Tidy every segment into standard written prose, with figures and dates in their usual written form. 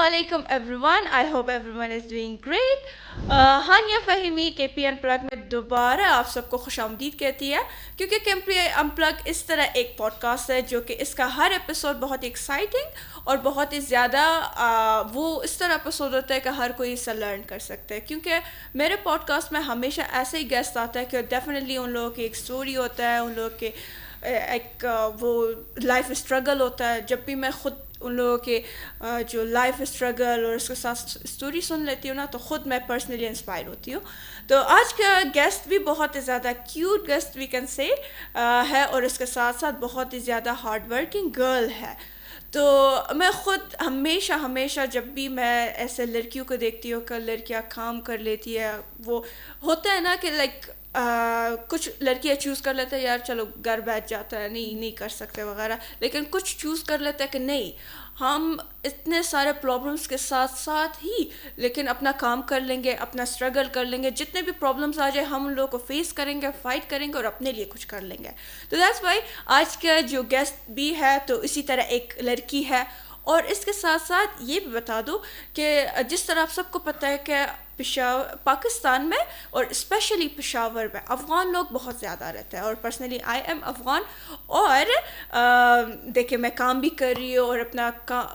alaikum everyone. I hope everyone is doing great. Hania فہیمی کے P ان plug میں دوبارہ آپ سب کو خوش آمدید کہتی ہے کیونکہ کے پی ان پلگ اس طرح ایک پوڈ کاسٹ ہے جو کہ اس کا ہر ایپیسوڈ بہت ایکسائٹنگ اور بہت ہی زیادہ وہ اس طرح ایپیسوڈ ہوتا ہے کہ ہر کوئی اس سے لرن کر سکتا ہے. کیونکہ میرے پوڈ کاسٹ میں ہمیشہ ایسے ہی گیسٹ آتا ہے کہ ڈیفینیٹلی ان لوگوں کی ایک اسٹوری ہوتا ہے, ان لوگوں کے ایک وہ لائف اسٹرگل ہوتا ہے. جب بھی میں خود ان لوگوں کے جو لائف اسٹرگل اور اس کے ساتھ اسٹوری سن لیتی ہوں نا تو خود میں پرسنلی انسپائر ہوتی ہوں. تو آج کا گیسٹ بھی بہت ہی زیادہ cute guest we can say ہے اور اس کے ساتھ ساتھ بہت ہی زیادہ ہارڈ ورکنگ گرل ہے. تو میں خود ہمیشہ جب بھی میں ایسے لڑکیوں کو دیکھتی ہوں کہ لڑکیاں کام کر لیتی ہے, وہ ہوتا ہے نا کہ لائک کچھ لڑکیاں چوز کر لیتے ہیں یار چلو گھر بیٹھ جاتا ہے, نہیں کر سکتے وغیرہ, لیکن کچھ چوز کر لیتے ہیں کہ نہیں ہم اتنے سارے پرابلمس کے ساتھ ساتھ ہی لیکن اپنا کام کر لیں گے, اپنا اسٹرگل کر لیں گے, جتنے بھی پرابلمس آ جائے ہم ان لوگوں کو فیس کریں گے, فائٹ کریں گے اور اپنے لیے کچھ کر لیں گے. تو دیٹس وائی آج کا جو گیسٹ بھی ہے تو اسی طرح ایک لڑکی ہے. اور اس کے ساتھ ساتھ یہ بھی بتا دوں کہ جس طرح آپ سب کو پتہ ہے کہ پاکستان میں اور اسپیشلی پشاور میں افغان لوگ بہت زیادہ رہتے ہیں, اور پرسنلی آئی ایم افغان. اور دیکھیں میں کام بھی کر رہی ہوں اور اپنا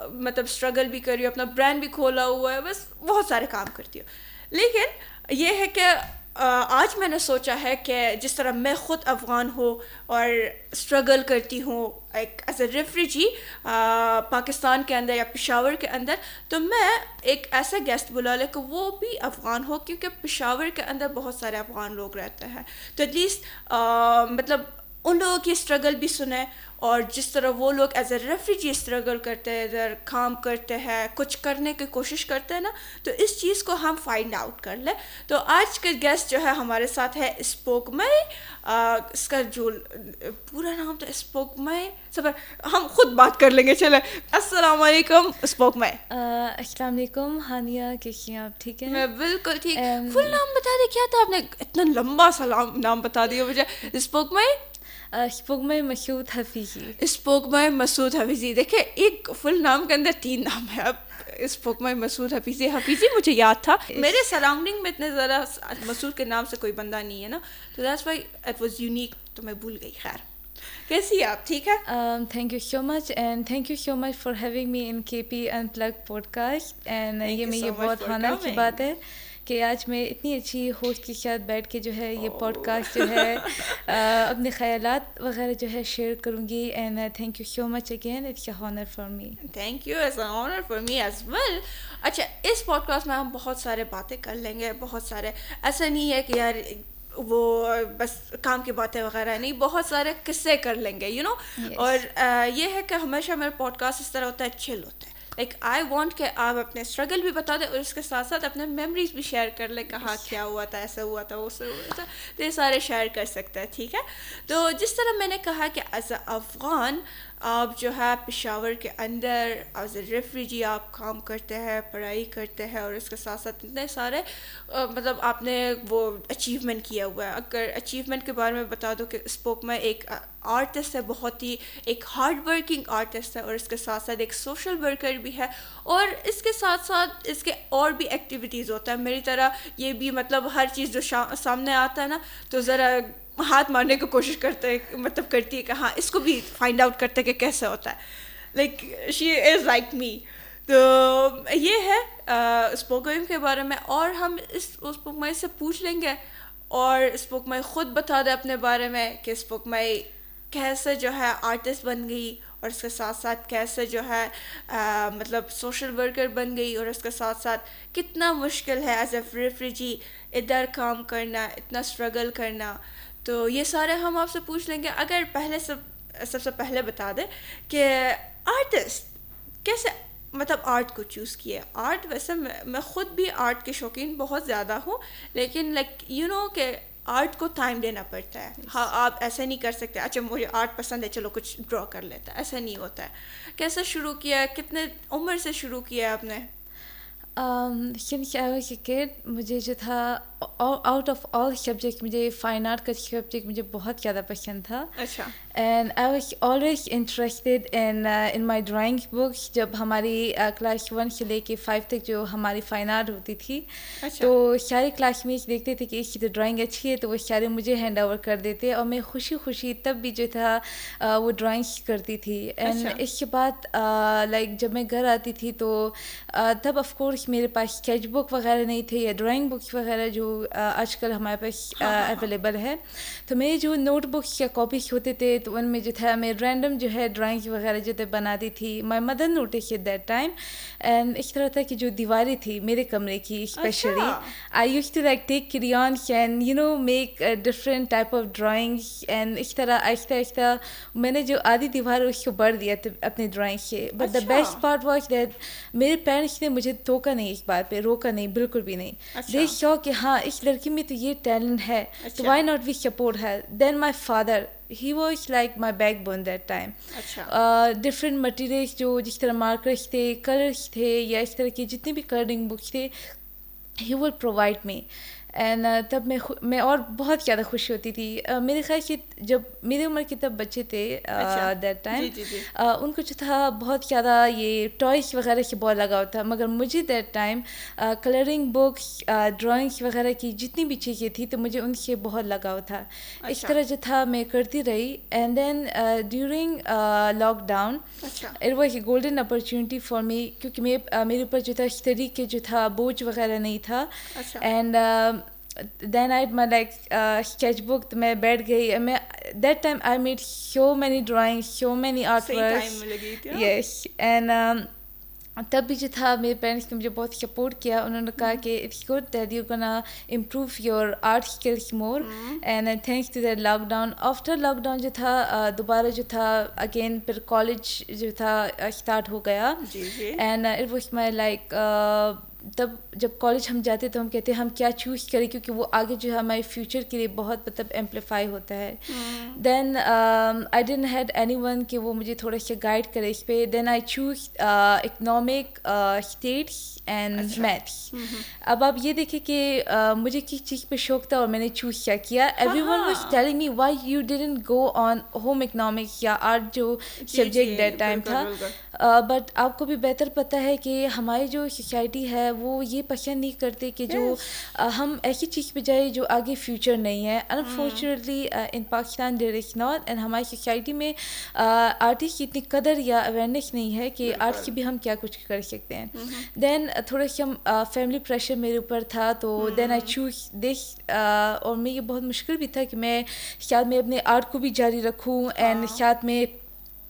مطلب اسٹرگل بھی کر رہی ہوں, اپنا برانڈ بھی کھولا ہوا ہے, بس بہت سارے کام کرتی ہوں. لیکن یہ ہے کہ آج میں نے سوچا ہے کہ جس طرح میں خود افغان ہوں اور اسٹرگل کرتی ہوں ایک ایز اے ریفریجی پاکستان کے اندر یا پشاور کے اندر, تو میں ایک ایسا گیسٹ بلا لے کہ وہ بھی افغان ہو, کیونکہ پشاور کے اندر بہت سارے افغان لوگ رہتے ہیں. تو ایٹ لیسٹ مطلب ان لوگوں کی اسٹرگل بھی سنیں, اور جس طرح وہ لوگ ایز اے ریفریجی اسٹرگل کرتے ہیں, ادھر کام کرتے ہیں, کچھ کرنے کی کوشش کرتے ہیں نا, تو اس چیز کو ہم فائنڈ آؤٹ کر لیں. تو آج کا گیسٹ جو ہے ہمارے ساتھ ہے اسپوکمئی. اس کا جو پورا نام تو اسپوکمئی صبر ہم خود بات کر لیں گے. چلیں السلام علیکم اسپوکمئی. السلام علیکم ہانیہ, کیسی ہیں آپ؟ ٹھیک ہے میں بالکل ٹھیک. فل نام بتا دیں کیا تھا آپ نے, اتنا لمبا سا نام بتا دیا مجھے. اسپوکمئی اسپوکمئی مسعود حفیظی. اسپوکمئی مسعود حفیظی. دیکھیں ایک فل نام کے اندر 3 نام ہے. اب اسپوکمئی مسعود حفیظی مجھے یاد تھا, میرے سراؤنڈنگ میں اتنے زیادہ مسعود کے نام سے کوئی بندہ نہیں ہے نا, تو that's why it was unique, تو میں بھول گئی. خیر کیسی ہیں آپ؟ ٹھیک ہے. Thank you so much and thank you so much for having me in K P unplug podcast. اینڈ یہ بہت ہانر کی بات ہے کہ آج میں اتنی اچھی ہوسٹ کے ساتھ بیٹھ کے جو ہے یہ پوڈ کاسٹ جو ہے اپنے خیالات وغیرہ جو ہے شیئر کروں گی. And thank you so much again, it's a honour for me. Thank you, it's an honour for me as well. اچھا اس پوڈ کاسٹ میں ہم بہت سارے باتیں کر لیں گے, بہت سارے, ایسا نہیں ہے کہ یار وہ بس کام کی باتیں وغیرہ نہیں, بہت سارے قصے کر لیں گے یو نو. اور یہ ہے کہ ہمیشہ میرا پوڈ کاسٹ اس طرح ہوتا ہے, چل ہوتا ہے. لائک آئی وانٹ کہ آپ اپنے اسٹرگل بھی بتا دیں اور اس کے ساتھ ساتھ اپنے میموریز بھی شیئر کر لیں, کہاں کیا ہوا تھا, ایسا ہوا تھا, وہ سے ہوا تھا, تو یہ سارے شیئر کر سکتے ہیں. ٹھیک ہے. تو جس طرح میں نے کہا کہ ایز اے افغان آپ جو ہے پشاور کے اندر ایز اے ریفریجی آپ کام کرتے ہیں, پڑھائی کرتے ہیں, اور اس کے ساتھ ساتھ اتنے سارے مطلب آپ نے وہ اچیومنٹ کیا ہوا ہے. اگر اچیومنٹ کے بارے میں بتا دو کہ اسپوکمئی ایک آرٹسٹ ہے, بہت ہی ایک ہارڈ ورکنگ آرٹسٹ ہے, اور اس کے ساتھ ساتھ ایک سوشل ورکر بھی ہے, اور اس کے ساتھ ساتھ اس کے اور بھی ایکٹیویٹیز ہوتا ہے میری طرح. یہ بھی مطلب ہر چیز جو سامنے آتا ہے نا تو ذرا ہاتھ مارنے کی کوشش کرتے مطلب کرتی ہے کہ ہاں اس کو بھی فائنڈ آؤٹ کرتے کہ کیسے ہوتا ہے. Like she is like me. تو یہ ہے اسپوکمئی کے بارے میں, اور ہم اس اسپوکمئی سے پوچھ لیں گے, اور اسپوکمئی خود بتا دے اپنے بارے میں کہ اسپوکمئی کیسے جو ہے آرٹسٹ بن گئی, اور اس کے ساتھ ساتھ کیسے جو ہے مطلب سوشل ورکر بن گئی, اور اس کے ساتھ ساتھ کتنا مشکل ہے ایز اے ریفریجی ادھر کام کرنا, اتنا اسٹرگل کرنا. تو یہ سارے ہم آپ سے پوچھ لیں گے. اگر پہلے سب سے پہلے بتا دیں کہ آرٹسٹ کیسے مطلب آرٹ کو چوز کیا. آرٹ ویسے میں خود بھی آرٹ کے شوقین بہت زیادہ ہوں, لیکن لائک یو نو کہ آرٹ کو ٹائم دینا پڑتا ہے. ہاں آپ ایسے نہیں کر سکتے اچھا مجھے آرٹ پسند ہے چلو کچھ ڈرا کر لیتا ہے, ایسا نہیں ہوتا ہے. کیسے شروع کیا, کتنے عمر سے شروع کیا آپ نے؟ مجھے جو تھا آؤٹ آف آل سبجیکٹ مجھے فائن آرٹ کا سبجیکٹ مجھے بہت زیادہ پسند تھا. اچھا. and I was always interested in my drawing books. جب ہماری کلاس 1 سے لے کے 5 تک جو ہماری فائن آرٹ ہوتی تھی تو سارے کلاس میٹس دیکھتے تھے کہ اس کی تو ڈرائنگ اچھی ہے تو وہ سارے مجھے ہینڈ اوور کر دیتے اور میں خوشی خوشی تب بھی جو تھا وہ ڈرائنگس کرتی تھی. اینڈ اس کے بعد لائک جب میں گھر آتی تھی تو تب آف کورس میرے پاس اسکیچ بک وغیرہ نہیں تھے یا ڈرائنگ بکس وغیرہ جو آج کل ہمارے پاس اویلیبل ہے. تو میرے جو نوٹ بکس یا کاپیز ہوتے تھے تو ان میں جو تھا میں رینڈم جو ہے ڈرائنگ وغیرہ جو تھے بناتی تھی. My mother notes at that time. And اس طرح تھا کہ جو دیواریں تھی میرے کمرے کی specially I use to like take crayons and you know make different type of drawings. And اس طرح آہستہ آہستہ میں نے جو آدھی دیوار ہے اس کو بڑھ دیا اپنی ڈرائنگ سے. But the best part was that میرے پیرنٹس نے مجھے ٹوکا نہیں اس بات پہ, روکا نہیں, بالکل بھی نہیں. دے سو کہ ہاں اس لڑکی میں تو یہ ٹیلنٹ ہے تو why not we support her. Then my father he was like my backbone that time. different materials جو جس طرح مارکرس تھے, کلرس تھے یا اس طرح کی جتنی بھی کلرنگ بکس تھے he would provide me. And تب میں اور بہت زیادہ خوش ہوتی تھی. میرے خیال کہ جب میری عمر کے تب بچے تھے دیٹ ٹائم ان کو جو تھا بہت زیادہ یہ ٹوائز وغیرہ سے بہت لگاؤ تھا, مگر مجھے that time colouring books, drawings وغیرہ کی جتنی بھی چیزیں تھیں تو مجھے ان سے بہت لگاؤ تھا. اس طرح جو تھا میں کرتی رہی. And then during lockdown it was a golden opportunity for me, کیونکہ میرے اوپر جو تھا اسٹڈی کے جو تھا بوجھ وغیرہ نہیں تھا. And then I my like sketch book تو میں بیٹھ گئی. میں that time I made so many drawing, so many art works. Yes. And تب بھی جو تھا میرے پیرنٹس نے مجھے بہت سپورٹ کیا. انہوں نے کہا کہ it's good that you gonna improve your art skills more. And thanks to that lockdown. After lockdown جو تھا دوبارہ جو تھا اگین پھر کالج جو تھا اسٹارٹ ہو گیا. And it was my like تب جب کالج ہم جاتے تو ہم کہتے ہیں ہم کیا چوز کریں کیونکہ وہ آگے جو ہے ہمارے فیوچر کے لیے بہت مطلب ایمپلیفائی ہوتا ہے. Then I didn't had any one کہ وہ مجھے تھوڑا سا گائڈ کرے اس پہ. Then I choose economic, stats and maths. اب آپ یہ دیکھیں کہ مجھے کس چیز پہ شوق تھا اور میں نے چوز کیا کیا. Every one was telling me why you didn't go on home economics یا آرٹ جو سبجیکٹ دیٹ ٹائم تھا. بٹ آپ کو بھی بہتر پتہ ہے کہ ہماری جو سوسائٹی ہے وہ یہ پسند نہیں کرتے کہ جو ہم ایسی چیز پہ جائیں جو آگے فیوچر نہیں ہے. Unfortunately in Pakistan there is not. And ہماری سوسائٹی میں آرٹسٹ کی اتنی قدر یا اویئرنیس نہیں ہے کہ آرٹ سے بھی ہم کیا کچھ کر سکتے ہیں. دین تھوڑا سا فیملی پریشر میرے اوپر تھا تو دین آئی چوز دس. اور میں یہ بہت مشکل بھی تھا کہ میں شاید میں اپنے آرٹ کو بھی جاری رکھوں. اینڈ ساتھ میں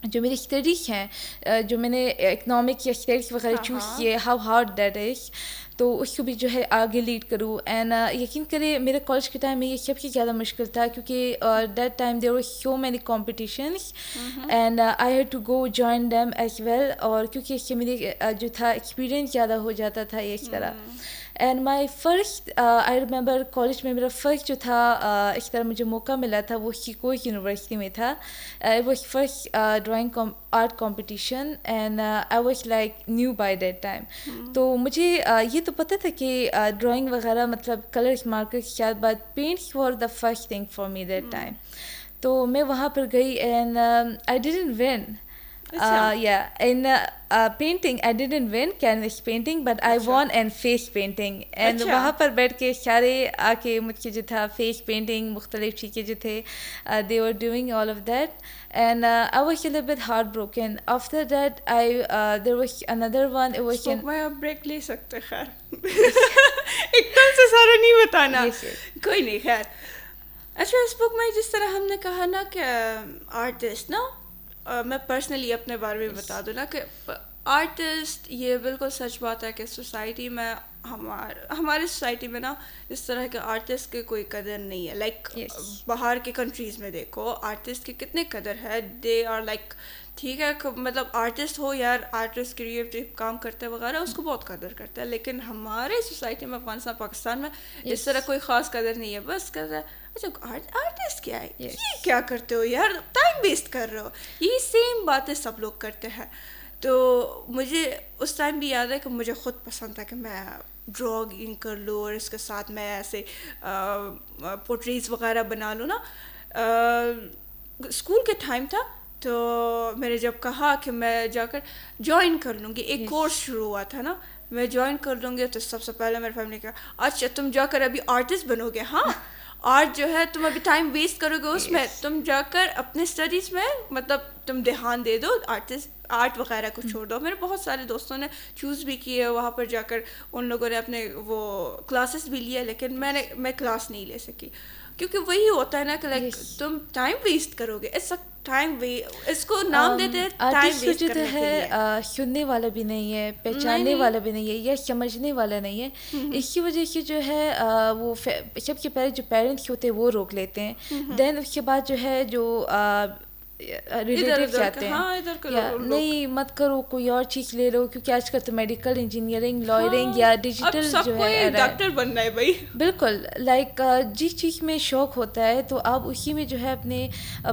جو میری اسٹڈیز ہیں جو میں نے اکنامک یا اسٹیٹس وغیرہ چوز کیے, ہاؤ ہارڈ دیٹ از, تو اس کو بھی جو ہے آگے لیڈ کروں. اینڈ یقین کرے میرے کالج کے ٹائم میں یہ سب سے زیادہ مشکل تھا کیونکہ that time there was so many competitions and I had to go join them as well. اور کیونکہ اس سے میری جو تھا ایکسپیرئنس زیادہ ہو جاتا تھا اس طرح. And my first I remember college میں میرا فرسٹ جو تھا اس طرح مجھے موقع ملا تھا وہ سیکوئی یونیورسٹی میں تھا. It was first drawing art competition and I was like new by that time. تو مجھے یہ تو پتہ تھا کہ ڈرائنگ وغیرہ مطلب کلرس مارکرس شاید, but paints were the first thing for me that time. تو میں وہاں پر گئی and I didn't won. Yeah, in painting I didn't win canvas painting but I won in face painting. And وہاں پر بیٹھ کے سارے آ کے مجھ کے جو تھا فیس پینٹنگ مختلف چیزیں جو تھے they were doing all of that and I was a little bit heartbroken. After that there was another one. It was میں اب بریک لے سکتے خیر ایک دم سے سارا نہیں بتانا, کوئی نہیں خیر. اچھا اس بک میں جس طرح ہم نے کہا نا کہ آرٹسٹ نا, میں پرسنلی اپنے بارے میں بتا دوں نا کہ آرٹسٹ یہ بالکل سچ بات ہے کہ سوسائٹی میں ہماری سوسائٹی میں نا اس طرح کے آرٹسٹ کی کوئی قدر نہیں ہے. لائک باہر کے کنٹریز میں دیکھو آرٹسٹ کی کتنے قدر ہے. دے آر لائک ٹھیک ہے مطلب آرٹسٹ ہو یار, آرٹسٹ کریٹو کام کرتے وغیرہ اس کو بہت قدر کرتا ہے. لیکن ہمارے سوسائٹی میں افغانستان پاکستان میں اس طرح کوئی خاص قدر نہیں ہے. بس قدر اچھا آرٹسٹ کیا ہے, یہ کیا کرتے ہو یار, ٹائم ویسٹ کر رہے ہو. یہی سیم باتیں سب لوگ کرتے ہیں. تو مجھے اس ٹائم بھی یاد ہے کہ مجھے خود پسند تھا کہ میں ڈراگنگ کر لوں اور اس کے ساتھ میں ایسے پورٹریز وغیرہ بنا لوں نا. اسکول کے ٹائم تھا تو میں نے جب کہا کہ میں جا کر جوائن کر لوں گی، ایک کورس شروع ہوا تھا نا، میں جوائن کر لوں گی، تو سب سے پہلے میری فیملی نے کہا اچھا تم جا کر ابھی آرٹسٹ بنو گے، ہاں آرٹ جو ہے تم ابھی ٹائم ویسٹ کرو گے اس میں، تم جا کر اپنے اسٹڈیز میں مطلب تم دھیان دے دو، آرٹ وغیرہ کو چھوڑ دو. میرے بہت سارے دوستوں نے چوز بھی کیے وہاں پر جا کر، ان لوگوں نے اپنے وہ کلاسز بھی لیے، لیکن میں کلاس نہیں لے سکی، کیونکہ وہی ہوتا ہے نا کہ لائک تم ٹائم ویسٹ کرو گے، اس کو نام دیتے ہیں ٹائم ویسٹ کرنے کے لیے. سننے والا بھی نہیں ہے، پہچاننے والا بھی نہیں ہے، یا سمجھنے والا نہیں ہے. اس کی وجہ سے جو ہے وہ سب سے پہلے جو پیرنٹس ہوتے ہیں وہ روک لیتے ہیں، دین اس کے بعد جو ہے جو ریلیٹیو چاہتے ہیں نہیں مت کرو، کوئی اور چیز لے لو، کیونکہ آج کل تو میڈیکل انجینئرنگ، لائرنگ یا ڈیجیٹل جو ہے ڈاکٹر بننا ہے بھائی. بالکل لائک جس چیز میں شوق ہوتا ہے تو آپ اسی میں جو ہے اپنے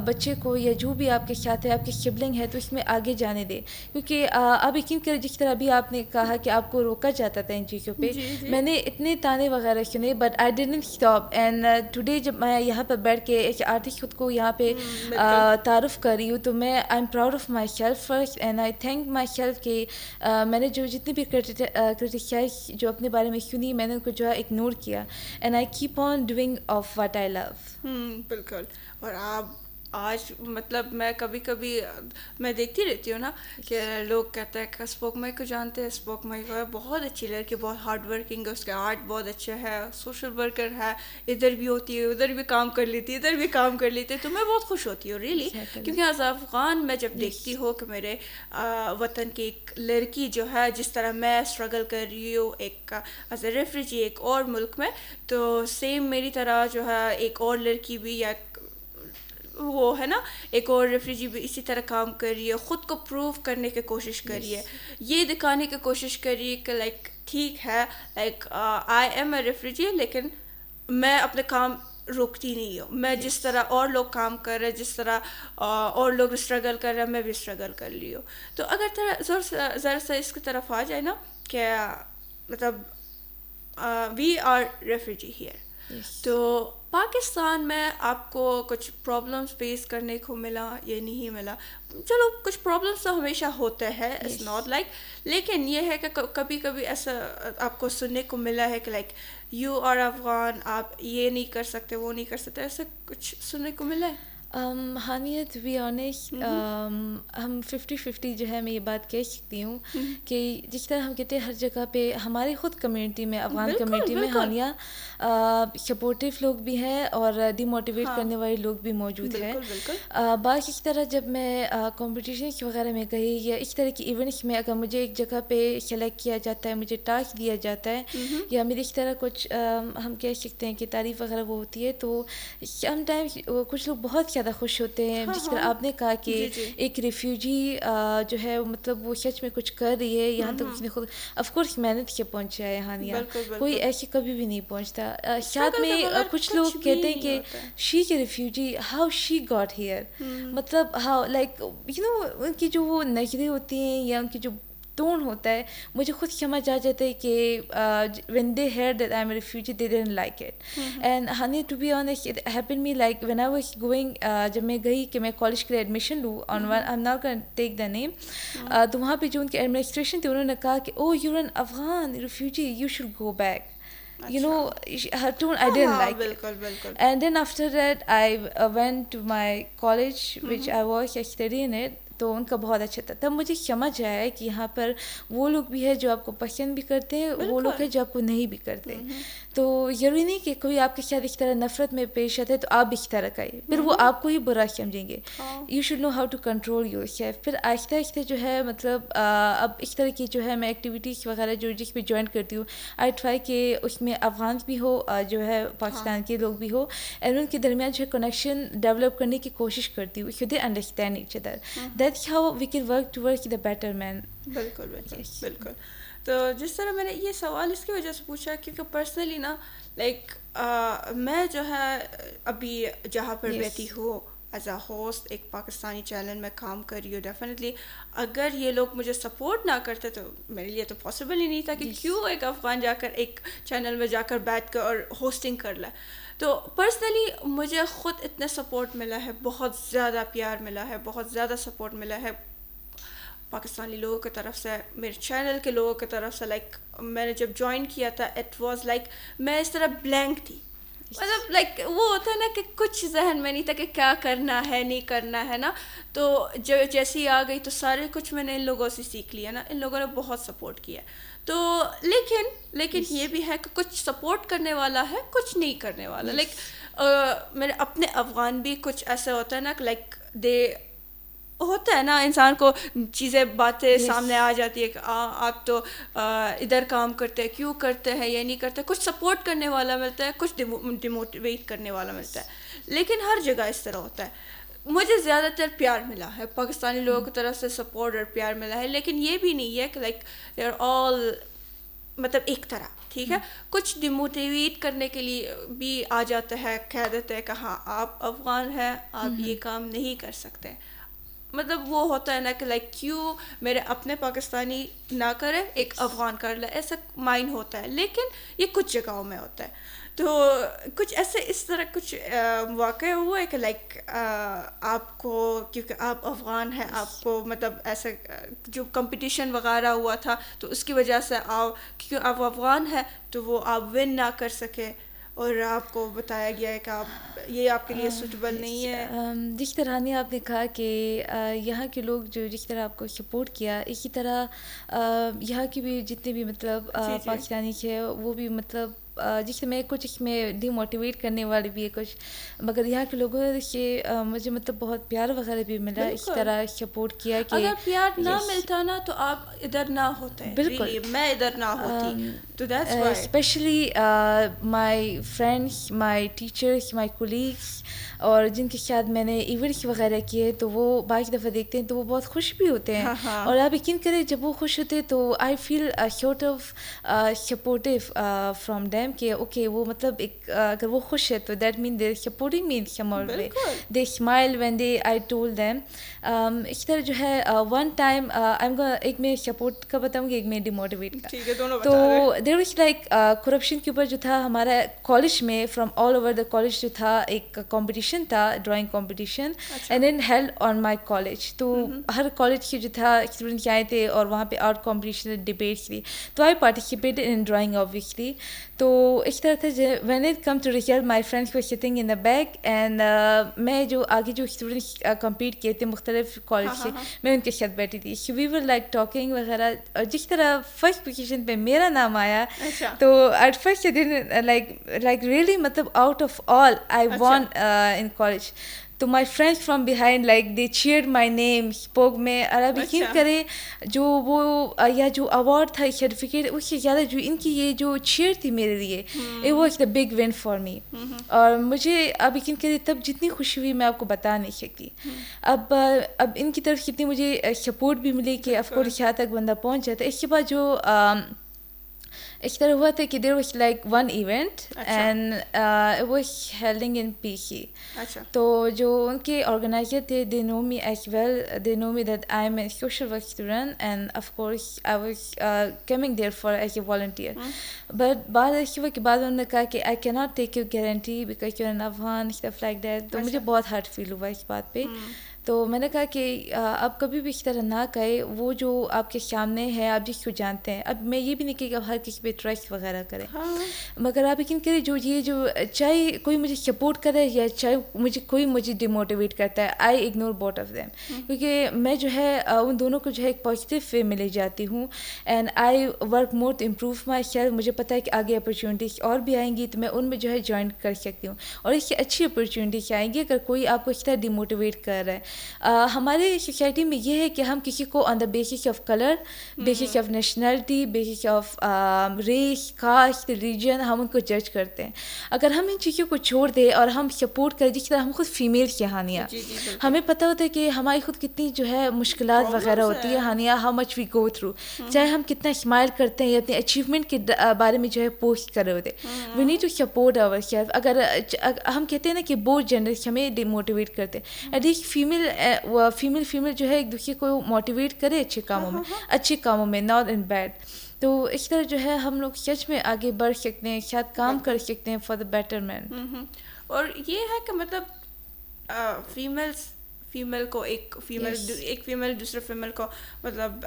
بچے کو یا جو بھی آپ کے ساتھ ہے، آپ کے سبلنگ ہے، تو اس میں آگے جانے دیں. کیونکہ آپ یقین کریں جس طرح ابھی آپ نے کہا کہ آپ کو روکا جاتا تھا ان چیزوں پہ، میں نے اتنے تانے وغیرہ سنے، but I didn't stop. And today جب میں یہاں پر بیٹھ کے ایک آرٹسٹ خود کو یہاں پہ تعارف کر رہی ہوں، تو میں I am proud of my self first, and I thank my self کہ میں نے جو جتنی بھی کرٹیسائز جو اپنے بارے میں سنی، میں نے ان کو جو ہے اگنور کیا، and I keep on doing of what I love. بالکل. اور آپ آج مطلب میں کبھی کبھی میں دیکھتی رہتی ہوں نا کہ لوگ کہتے ہیں کہ اسپوک مائی کو جانتے ہیں، اسپوک مائی کو بہت اچھی لڑکی، بہت ہارڈ ورکنگ ہے، اس کا آرٹ بہت اچھا ہے، سوشل ورکر ہے، ادھر بھی ہوتی ہے، ادھر بھی کام کر لیتی ہے، ادھر بھی کام کر لیتی ہے. تو میں بہت خوش ہوتی ہوں ریئلی، کیونکہ ایز افغان میں جب دیکھتی ہوں کہ میرے وطن کی ایک لڑکی جو ہے جس طرح میں اسٹرگل کر رہی ہوں ایک ایز اے ریفریجی ایک اور ملک میں، تو سیم میری طرح جو ہے ایک اور لڑکی بھی یا وہ ہے نا ایک اور ریفریجی بھی اسی طرح کام کر رہی ہے، خود کو پروو کرنے کی کوشش کر رہی ہے، یہ دکھانے کی کوشش کر رہی ہے کہ لائک ٹھیک ہے، لائک آئی ایم اے ریفریجی، لیکن میں اپنے کام روکتی نہیں ہوں. میں جس طرح اور لوگ کام کر رہے ہیں، جس طرح اور لوگ اسٹرگل کر رہے ہیں، میں بھی اسٹرگل کر لی ہوں. تو اگر ذرا سا اس کی طرف آ جائے نا کہ مطلب وی آر ریفریجی ہیئر، تو پاکستان میں آپ کو کچھ پرابلمس فیس کرنے کو ملا یا نہیں ملا؟ چلو کچھ پرابلمس تو ہمیشہ ہوتے ہیں، اٹس ناٹ لائک، لیکن یہ ہے کہ کبھی کبھی ایسا آپ کو سننے کو ملا ہے کہ لائک یو آر افغان، آپ یہ نہیں کر سکتے، وہ نہیں کر سکتے، ایسا کچھ سننے کو ملا ہے؟ ہانیہ ٹو بی آنیسٹ ہم 50-50 جو ہے میں یہ بات کہہ سکتی ہوں کہ جس طرح ہم کہتے ہیں ہر جگہ پہ ہماری خود کمیونٹی میں، افغان کمیونٹی میں ہانیہ سپورٹیو لوگ بھی ہیں اور ڈی موٹیویٹ کرنے والے لوگ بھی موجود ہیں. بعض اس طرح جب میں کمپٹیشنس وغیرہ میں گئی یا اس طرح کی ایونٹس میں اگر مجھے ایک جگہ پہ سلیکٹ کیا جاتا ہے، مجھے ٹاسک دیا جاتا ہے یا میری اس طرح کچھ ہم کہہ سکتے ہیں کہ تعریف وغیرہ وہ ہوتی ہے، تو سم ٹائمس کچھ لوگ بہت زیادہ خوش ہوتے ہیں. جس طرح آپ نے کہا کہ ایک ریفیوجی جو ہے مطلب وہ سچ میں کچھ کر رہی ہے، یہاں تک اس نے خود آف کورس محنت سے پہنچا ہے ہانیہ، کوئی ایسے کبھی بھی نہیں پہنچتا. ساتھ میں کچھ لوگ کہتے ہیں کہ شی کے refugee how she got here, مطلب ہاؤ لائک یو نو ان کی جو وہ نظریں ہوتی ہیں یا ان کی جو ٹون ہوتا ہے، مجھے خود سمجھ آ جاتا ہے کہ when they heard that I'm a refugee they didn't like it. And honey, to be honest, it happened me like when I was going جب میں گئی کہ میں کالج کے لیے ایڈمیشن لوں on one, I'm not going to take the name, تو وہاں پہ جو ان کی ایڈمنسٹریشن تھی انہوں نے کہا کہ oh you're an Afghan refugee, you should go back. You know, her tone I didn't like it. And then after that I went to my college which I was studying it, تو ان کا بہت اچھا تھا. تب مجھے سمجھ آیا کہ یہاں پر وہ لوگ بھی ہے جو آپ کو پسند بھی کرتے ہیں، وہ لوگ ہیں جو آپ کو نہیں بھی کرتے. تو ضروری نہیں کہ کوئی آپ کے ساتھ اس طرح نفرت میں پیش آتے تو آپ بھی اس طرح کا پھر وہ آپ کو ہی برا سمجھیں گے. You should know how to control yourself. پھر آہستہ آہستہ جو ہے مطلب اب اس طرح کی جو ہے میں ایکٹیویٹیز وغیرہ جو جس پہ جوائن کرتی ہوں، آئی ٹرائی کہ اس میں افغان بھی ہو جو ہے پاکستان کے لوگ بھی ہو، اور ان کے درمیان جو ہے کنیکشن ڈیولپ کرنے کی کوشش کرتی ہوں. So they understand each other, that's how we can work toward the better man. بالکل بالکل بالکل. تو جس طرح میں نے یہ سوال اس کی وجہ سے پوچھا کیونکہ پرسنلی نا لائک میں جو ہے ابھی جہاں پر بیٹھی ہوں ایز اے ہوسٹ ایک پاکستانی چینل میں کام کر رہی ہوں. ڈیفینیٹلی اگر یہ لوگ مجھے سپورٹ نہ کرتے تو میرے لیے تو پاسبل ہی نہیں تھا کہ کیوں ایک افغان جا کر ایک چینل میں جا کر بیٹھ کر اور ہوسٹنگ کر لے. تو پرسنلی مجھے خود اتنا سپورٹ ملا ہے, بہت زیادہ پیار ملا ہے, بہت زیادہ سپورٹ ملا ہے پاکستانی لوگوں کی طرف سے, میرے چینل کے لوگوں کی طرف سے. لائک میں نے جب جوائن کیا تھا اٹ واز لائک میں اس طرح بلینک تھی, مطلب لائک وہ ہوتا ہے نا کہ کچھ ذہن میں نہیں تھا کہ کیا کرنا ہے نہیں کرنا ہے نا. تو جیسی آ گئی تو سارے کچھ میں نے ان لوگوں سے سیکھ لیا نا, ان لوگوں نے بہت سپورٹ کیا. تو لیکن یہ بھی ہے کہ کچھ سپورٹ کرنے والا ہے, کچھ نہیں کرنے والا. لائک میرے اپنے افغان بھی کچھ ایسا ہوتا ہے نا کہ لائک دے ہوتا ہے نا, انسان کو چیزیں باتیں سامنے آ جاتی ہے کہ آپ تو ادھر کام کرتے ہیں, کیوں کرتے ہیں, یہ نہیں کرتے. کچھ سپورٹ کرنے والا ملتا ہے, کچھ ڈیموٹیویٹ کرنے والا ملتا ہے. لیکن ہر جگہ اس طرح ہوتا ہے. مجھے زیادہ تر پیار ملا ہے, پاکستانی لوگوں کی طرف سے سپورٹ اور پیار ملا ہے. لیکن یہ بھی نہیں ہے کہ لائک دے آر آل مطلب ایک طرح, ٹھیک ہے. کچھ ڈیموٹیویٹ کرنے کے لیے بھی آ جاتا ہے, کہہ دیتے ہیں کہ ہاں آپ افغان ہیں, آپ یہ کام نہیں کر سکتے. مطلب وہ ہوتا ہے نا کہ لائک کیوں میرے اپنے پاکستانی نہ کرے, ایک افغان کر لے, ایسا مائنڈ ہوتا ہے. لیکن یہ کچھ جگہوں میں ہوتا ہے. تو کچھ ایسے اس طرح کچھ واقع ہوا ہے کہ لائک آپ کو کیونکہ آپ افغان ہیں, آپ کو مطلب ایسے جو کمپٹیشن وغیرہ ہوا تھا تو اس کی وجہ سے کیونکہ آپ افغان ہیں تو وہ آپ ون نہ کر سکے اور آپ کو بتایا گیا ہے کہ یہ آپ کے لیے سوٹیبل نہیں ہے. جس طرح نے آپ نے کہا کہ یہاں کے لوگ جو جس طرح آپ کو سپورٹ کیا, اسی طرح یہاں کی بھی جتنے بھی مطلب پاکستانی ہے وہ بھی مطلب جس میں کچھ اس میں ڈی موٹیویٹ کرنے والے بھی ہے کچھ, مگر یہاں کے لوگوں سے مجھے مطلب بہت پیار وغیرہ بھی ملا, اس طرح سپورٹ کیا کہ اگر پیار نہ ملتا نا تو آپ ادھر نہ ہوتے. بالکل میں ادھر نہ ہوتی. تو that's why especially my friends, my teachers, my colleagues, اور جن کے ساتھ میں نے ایونٹس وغیرہ کیے تو وہ بعض دفعہ دیکھتے ہیں تو وہ بہت خوش بھی ہوتے ہیں. اور آپ یقین کریں جب وہ خوش ہوتے ہیں تو I feel sort of supportive from them کہ اوکے وہ مطلب ایک اگر وہ خوش ہے تو that main they supporting me in some or way. They smile when they I told them. اس طرح جو ہے ون ٹائم ایک میں سپورٹ کا بتاؤں گی, ایک میں ڈیموٹیویٹ کا. تو دیر واز لائک کرپشن کے اوپر جو تھا ہمارا کالج میں from all over the college جو تھا ایک کمپٹیشن تھا, drawing competition, and then held on my college. تو ہر کالج کے جو تھا اسٹوڈنٹ آئے تھے اور وہاں پہ آرٹ کمپٹیشن ڈبیٹس تھی, تو I participated in drawing obviously. تو اس طرح سے when it come to result my friends were sitting in the back, and میں جو آگے جو اسٹوڈنٹس کمپیٹ کیے تھے مختلف کالج سے, میں ان کے ساتھ بیٹھی تھی. وی ور لائک ٹاکنگ وغیرہ. اور جس طرح فرسٹ پوزیشن پہ میرا نام آیا تو ایٹ فرسٹ لائک ریئلی مطلب out of all I won in college. تو my friends from behind like they cheered my name, spoke میں. اور آپ یقین کریں جو وہ یا جو اوارڈ تھا سرٹیفکیٹ اس سے زیادہ جو ان کی یہ جو چیئر تھی میرے لیے, it was the big one for me. اور مجھے آپ یقین کریں تب جتنی خوشی ہوئی میں آپ کو بتا نہیں سکتی. اب ان کی طرف کتنی مجھے سپورٹ بھی ملی کہ آف کورس یہاں تک بندہ پہنچ جاتا ہے. اس کے بعد جو اس طرح ہوا تھا کہ there was like one event and it was holding in P C. تو جو ان کے آرگنائزر تھے they know me as well, they know me that I am a social work student and of course I was coming there for as a volunteer. But بعد ایسے ہوا کہ بعد انہوں نے کہا کہ I can not take your guarantee because you are an Afghan stuff like that. تو مجھے بہت ہارٹ فیل ہوا اس بات پہ. تو میں نے کہا کہ آپ کبھی بھی اس طرح نہ کہیں, وہ جو آپ کے سامنے ہے آپ جس کو جانتے ہیں. اب میں یہ بھی نہیں کہ آپ ہر کسی پہ ٹرسٹ وغیرہ کریں, مگر آپ یقین کریں جو یہ جو چاہے کوئی مجھے سپورٹ کرے یا چاہے کوئی مجھے ڈیموٹیویٹ کرتا ہے, آئی اگنور بوتھ آف دیم. کیونکہ میں جو ہے ان دونوں کو جو ہے ایک پازیٹیو وے میں لے جاتی ہوں, and I work more to improve myself. مجھے پتہ ہے کہ آگے اپرچونیٹیز اور بھی آئیں گی تو میں ان میں جو ہے جوائن کر سکتی ہوں, اور اس سے اچھی اپرچونیٹیز آئیں گی اگر کوئی آپ کو اس طرح ڈیموٹیویٹ کر رہا ہے. ہمارے سوسائٹی میں یہ ہے کہ ہم کسی کو on the basis of colour, basis of nationality, basis of race, caste, religion ہم ان کو جج کرتے ہیں. اگر ہم ان چیزوں کو چھوڑ دیں اور ہم سپورٹ کریں، جس طرح ہم خود فیمیل کی ہانیہ، ہمیں پتہ ہوتا ہے کہ ہماری خود کتنی جو ہے مشکلات وغیرہ ہوتی ہے، Hania how much we go through, چاہے ہم کتنا اسمائل کرتے ہیں یا اپنے اچیومنٹ کے بارے میں جو ہے پوسٹ کر رہے ہوتے. We need to support ourself. اگر ہم کہتے ہیں نا کہ بوتھ جینڈرس ہمیں ڈی موٹیویٹ کرتے ہیں، ایٹ لیسٹ فیمیل جو ہے ایک دوسرے کو موٹیویٹ کرے اچھے کاموں میں ناٹ ان بیڈ. تو اس طرح جو ہے ہم لوگ سچ میں آگے بڑھ سکتے ہیں، شاید کام کر سکتے ہیں فار دا بیٹرمنٹ. اور یہ ہے کہ مطلب فیمیل کو ایک فیمیل دوسرے فیمیل کو مطلب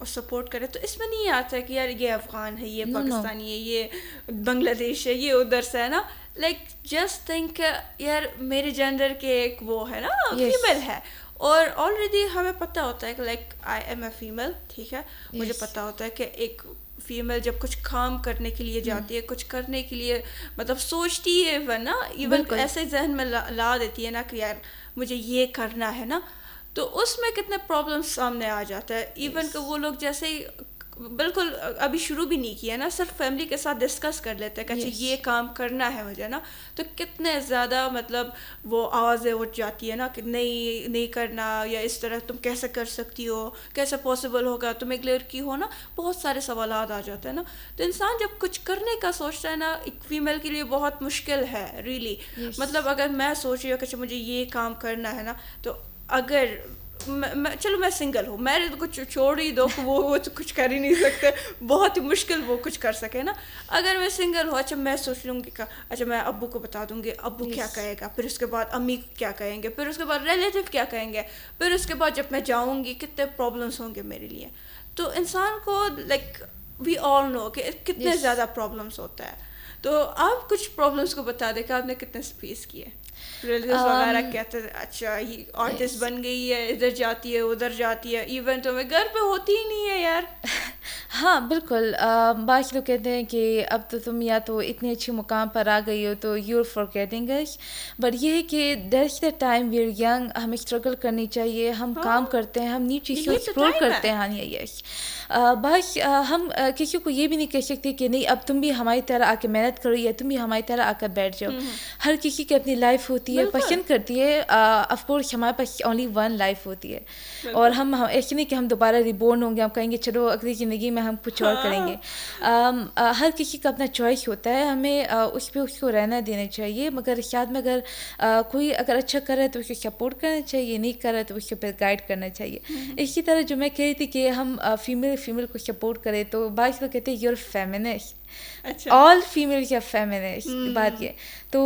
سپورٹ کرے، تو اس میں نہیں آتا ہے کہ یار یہ افغان ہے، یہ پاکستانی ہے، یہ بنگلہ دیش ہے، یہ ادھر سے ہے نا. لائک جسٹ تھنک یار میرے جینڈر کے ایک وہ ہے نا فیمیل ہے، اور آلریڈی ہمیں پتہ ہوتا ہے کہ like I am a female, ٹھیک ہے، مجھے پتہ ہوتا ہے کہ ایک فیمیل جب کچھ کام کرنے کے لیے جاتی ہے، کچھ کرنے کے لیے مطلب سوچتی ہے نا، ایون ایسے ذہن میں لا دیتی ہے نا کہ یار مجھے یہ کرنا ہے نا، تو اس میں کتنے پرابلمس سامنے آ جاتا ہے. ایون کہ وہ لوگ جیسے ہی بالکل ابھی شروع بھی نہیں کیا نا، صرف فیملی کے ساتھ ڈسکس کر لیتے ہیں کہ اچھا یہ کام کرنا ہے مجھے نا، تو کتنے زیادہ مطلب وہ آوازیں اٹھ جاتی ہے نا کہ نہیں کرنا، یا اس طرح تم کیسے کر سکتی ہو، کیسے پاسبل ہوگا، تم ایک لڑکی ہو نا، بہت سارے سوالات آ جاتے ہیں نا. تو انسان جب کچھ کرنے کا سوچتا ہے نا، ایک فیمیل کے لیے بہت مشکل ہے ریئلی. مطلب اگر میں سوچ رہی ہوں کہ مجھے یہ کام کرنا ہے نا، تو اگر چلو میں سنگل ہوں، میرے تو کچھ چھوڑ ہی دو، وہ تو کچھ کر ہی نہیں سکتے، بہت ہی مشکل وہ کچھ کر سکے نا. اگر میں سنگل ہوں، اچھا میں سوچ لوں گی کہ اچھا میں ابو کو بتا دوں گی، ابو کیا کہے گا، پھر اس کے بعد امی کیا کہیں گے، پھر اس کے بعد ریلیٹیو کیا کہیں گے، پھر اس کے بعد جب میں جاؤں گی کتنے پرابلمس ہوں گے میرے لیے. تو انسان کو لائک وی آل نو کہ کتنے زیادہ پرابلمس ہوتا ہے. تو آپ کچھ پرابلمس کو بتا دیں کہ آپ نے کتنے فیس کیے ریلیٹیوز وغیرہ کہتے ہیں اچھا یہ آرٹسٹ بن گئی ہے، ادھر جاتی ہے ادھر جاتی ہے، ایونٹ میں گھر پہ ہوتی ہی نہیں ہے یار. ہاں بالکل. بعض لوگ کہتے ہیں کہ اب تو تم یا تو اتنے اچھے مقام پر آ گئی ہو تو you are forgetting us. But یہ ہے کہ that's the time we are young, ہمیں اسٹرگل کرنی چاہیے، ہم کام کرتے ہیں، ہم نیو چیزیں ایکسپلور کرتے ہیں. ہاں یس. بعض ہم کسی کو یہ بھی نہیں کہہ سکتے کہ نہیں اب تم بھی ہماری طرح آ کے محنت کرو یا تم بھی ہماری طرح آ کر بیٹھ جاؤ. ہر کسی کی اپنی لائف ہوتی ہے، پسند کرتی ہے. آف کورس ہمارے پاس اونلی ون لائف ہوتی ہے، اور ہم ایسے نہیں کہ ہم دوبارہ ریبورن ہوں گے، ہم کہیں گے چلو اگلی زندگی میں ہم کچھ اور کریں گے. ہر کسی کا اپنا چوائس ہوتا ہے، ہمیں اس کو رہنا دینا چاہیے. مگر ساتھ میں اگر کوئی اگر اچھا کر رہا ہے تو اس کو سپورٹ کرنا چاہیے، نہیں کر رہا ہے تو اس کو پھر گائڈ کرنا چاہیے. اسی طرح جو میں کہہ رہی تھی کہ ہم فیمیل کو سپورٹ کریں، تو بعض لوگ کہتے ہیں you are feminist, all females are feminist. بات یہ تو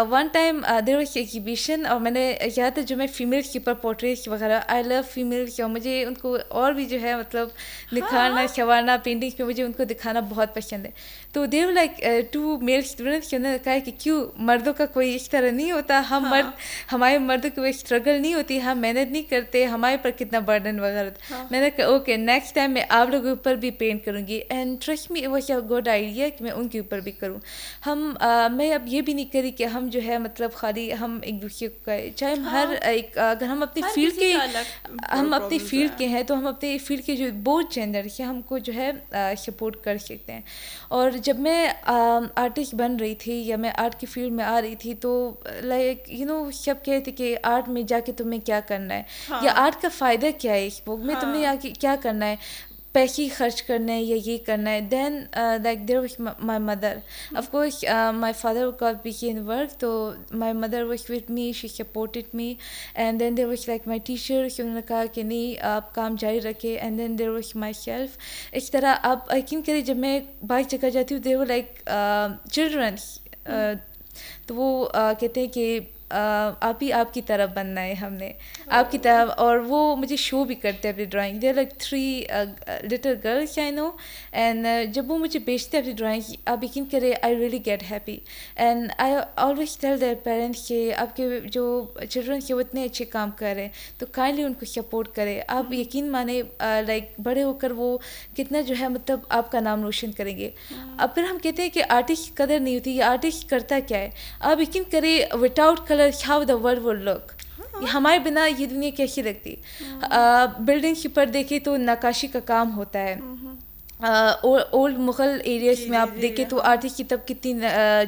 one time there was exhibition, اور میں نے یاد ہے جو میں فیمیلس کے اوپر پورٹریٹس وغیرہ، آئی لو فیمیلس، اور مجھے ان کو اور بھی جو ہے مطلب دکھانا سنوارنا پینٹنگس میں مجھے ان کو دکھانا بہت پسند ہے. تو دیر لائک ٹو میل اسٹوڈنٹس انہوں نے کہا کہ کیوں مردوں کا کوئی اس طرح نہیں ہوتا، ہم مرد ہمارے مردوں کی کوئی اسٹرگل نہیں ہوتی، ہم محنت نہیں کرتے، ہمارے پر کتنا برڈن وغیرہ. میں نے کہا اوکے نیکسٹ ٹائم میں آپ لوگوں کے اوپر بھی پینٹ کروں گی. And trust me it was a good idea کہ میں ان کے اوپر بھی کروں. میں اب یہ بھی نہیں کری کہ ہم جو ہے مطلب خالی ہم ایک دوسرے کو کہیں، چاہے ہم ہر ایک اگر ہم اپنی فیلڈ کے ہیں تو ہم اپنے فیلڈ کے جو بہت جینڈر ہیں ہم کو جو ہے سپورٹ کر سکتے ہیں. اور جب میں آرٹسٹ بن رہی تھی یا میں آرٹ کی فیلڈ میں آ رہی تھی تو لائک یو نو سب کہتے کہ آرٹ میں جا کے تمہیں کیا کرنا ہے، یا آرٹ کا فائدہ کیا ہے اس بک میں، تمہیں کیا کرنا ہے، پیسے خرچ کرنا ہے یا یہ کرنا ہے. Then like there was my mother, of course my father got busy in work, تو my mother was with me, she supported me. And then there was like my teacher, انہوں نے کہا کہ نہیں آپ کام جاری رکھے. And then there was myself. اس طرح آپ یقین کریں جب میں باہر جگہ جاتی ہوں دیر وار لائک چلڈرنس، تو وہ کہتے ہیں کہ آپ ہی آپ کی طرح بننا ہے، ہم نے آپ کی طرح. اور وہ مجھے شو بھی کرتے ہیں اپنی drawing. There like 3 little girls I know. And جب وہ مجھے بیچتے ہیں اپنی ڈرائنگ، آپ یقین کریں I really get happy. And I always tell their parents کہ آپ کے جو چلڈرن کے وہ اتنے اچھے کام کر رہے ہیں تو کائنڈلی ان کو سپورٹ کرے. آپ یقین مانیں لائک بڑے ہو کر وہ کتنا جو ہے مطلب آپ کا نام روشن کریں گے. اب پھر ہم کہتے ہیں کہ آرٹسٹ کی قدر نہیں ہوتی، یہ آرٹسٹ کرتا کیا ہے. آپ یقین کریں without colour how the world will look. ہمارے بنا یہ دنیا کیسی لگتی. بلڈنگ کے اوپر دیکھیں تو نقاشی کا کام ہوتا ہے. اولڈ مغل ایریاز میں آپ دیکھیں تو آرٹسٹ کی تب کتنی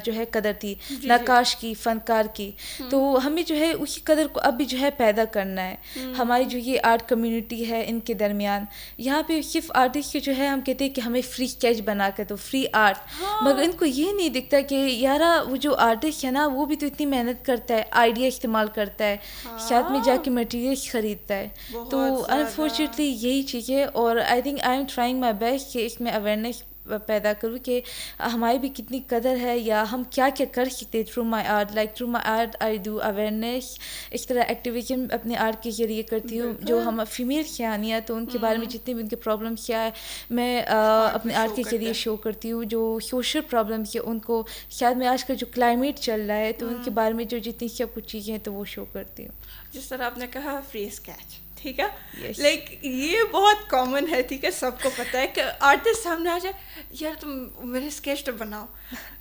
جو ہے قدر تھی, نقاش کی, فنکار کی. تو ہمیں جو ہے اسی قدر کو اب بھی جو ہے پیدا کرنا ہے. ہماری جو یہ آرٹ کمیونٹی ہے ان کے درمیان, یہاں پہ صرف آرٹسٹ کے جو ہے ہم کہتے ہیں کہ ہمیں فری اسکیچ بنا کے تو فری آرٹ, مگر ان کو یہ نہیں دکھتا کہ یارا وہ جو آرٹسٹ ہے نا وہ بھی تو اتنی محنت کرتا ہے, آئیڈیا استعمال کرتا ہے, ساتھ میں جا کے مٹیریلس خریدتا ہے. تو انفارچونیٹلی یہی چیز ہے. اور I think I am trying my best کہ اس میں اویئرنیس پیدا کروں کہ ہماری بھی کتنی قدر ہے, یا ہم کیا کیا کر سکتے through my art. Like through my art I do awareness. اس طرح ایکٹیویزم اپنے آرٹ کے ذریعے کرتی ہوں. جو ہم فیمیل کہانیاں تو ان کے بارے میں جتنے بھی ان کے پرابلمس کیا ہے میں اپنے آرٹ کے ذریعے شو کرتی ہوں. جو سوشل پرابلمس ہے ان کو, شاید میں آج کل جو کلائمیٹ چل رہا ہے تو ان کے بارے میں جو جتنی سب کچھ چیزیں ہیں تو وہ شو کرتی ہوں. جس طرح آپ نے کہا فری اسکیچ, ٹھیک ہے, لائک یہ بہت کامن ہے, ٹھیک ہے, سب کو پتہ ہے کہ آرٹسٹ سامنے آ جائے, یار تم میرے اسکیچ تو بناؤ,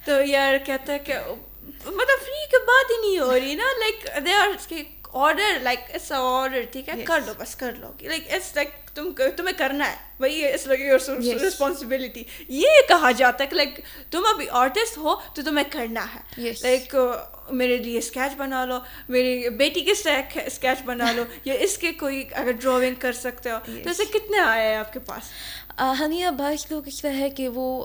تو یار کہتا ہے کہ مطلب فری کی بات ہی نہیں ہو رہی نا, like they are order, like it's order, ٹھیک ہے, کر لو بس کر لو, لائک اٹس لائک تمہیں کرنا ہے بھائی, اٹس لائک یور رسپانسبلٹی. یہ کہا جاتا ہے کہ لائک تم ابھی آرٹسٹ ہو تو تمہیں کرنا ہے, لائک میرے لیے اسکیچ بنا لو, میری بیٹی کے اسکیچ بنا لو, یا اس کے کوئی اگر ڈرائنگ کر سکتے ہو. تو اسے کتنے آیا ہے آپ کے پاس؟ ہنیا بعض لوگ اس طرح ہے کہ وہ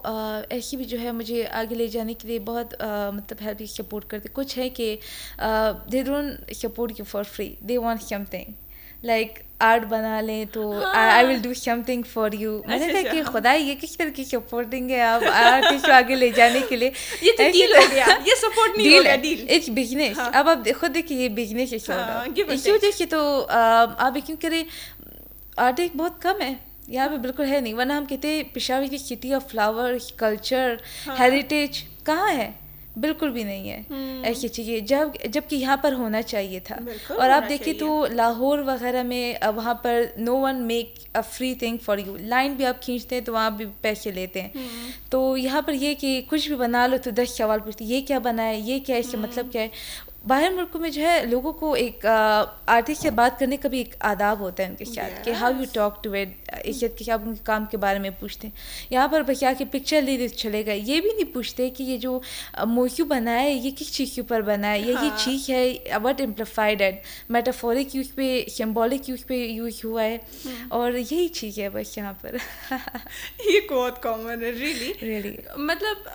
ایسی بھی جو ہے مجھے آگے لے جانے کے لیے بہت مطلب ہیلپ سپورٹ کرتے. کچھ ہے کہ they don't support you for free, they want something like art بنا لیں تو I will do something for you. میں نے کہا کہ خدا یہ کس طرح کی سپورٹنگ ہے آپ آرٹسٹ کو آگے لے جانے کے لیے. یہ تو ڈیل ہو گیا, یہ سپورٹ نہیں ہو گیا, ڈیل. ایک بزنس, اب آپ خود دیکھیے یہ بزنس ہے, اسی وجہ سے تو آپ کیوں کریں, آرٹسٹ بہت کم ہے یہاں پہ, بالکل ہے نہیں. ورنہ ہم کہتے ہیں پشاور کی city of flower, culture, heritage کہاں ہے, بالکل بھی نہیں ہے ایسی چیزیں, جب کہ یہاں پر ہونا چاہیے تھا. اور آپ دیکھیں تو لاہور وغیرہ میں وہاں پر no one make a free thing for you. Line بھی آپ کھینچتے ہیں تو وہاں بھی پیسے لیتے ہیں. تو یہاں پر یہ کہ کچھ بھی بنا لو تو 10 سوال پوچھتے, یہ کیا بنا ہے, یہ کیا ہے, اس کا مطلب کیا ہے. باہر ملکوں میں جو ہے لوگوں کو ایک آرٹسٹ سے بات کرنے کا بھی ایک آداب ہوتا ہے ان کے ساتھ, کہ how you talk to it, عزت کے ساتھ ان کے کام کے بارے میں پوچھتے ہیں. یہاں پر بس آ کے پکچر لے چلے گئے, یہ بھی نہیں پوچھتے کہ یہ جو موضوع بنا ہے یہ کس چیز کے اوپر بنا ہے, یہ چیز ہے وٹ امپلیفائڈ ایٹ, میٹافورک یوز پہ, سمبولک یوز پہ یوز ہوا ہے, اور یہی چیز ہے بس یہاں پر. یہ بہت کامن ہے ریئلی. مطلب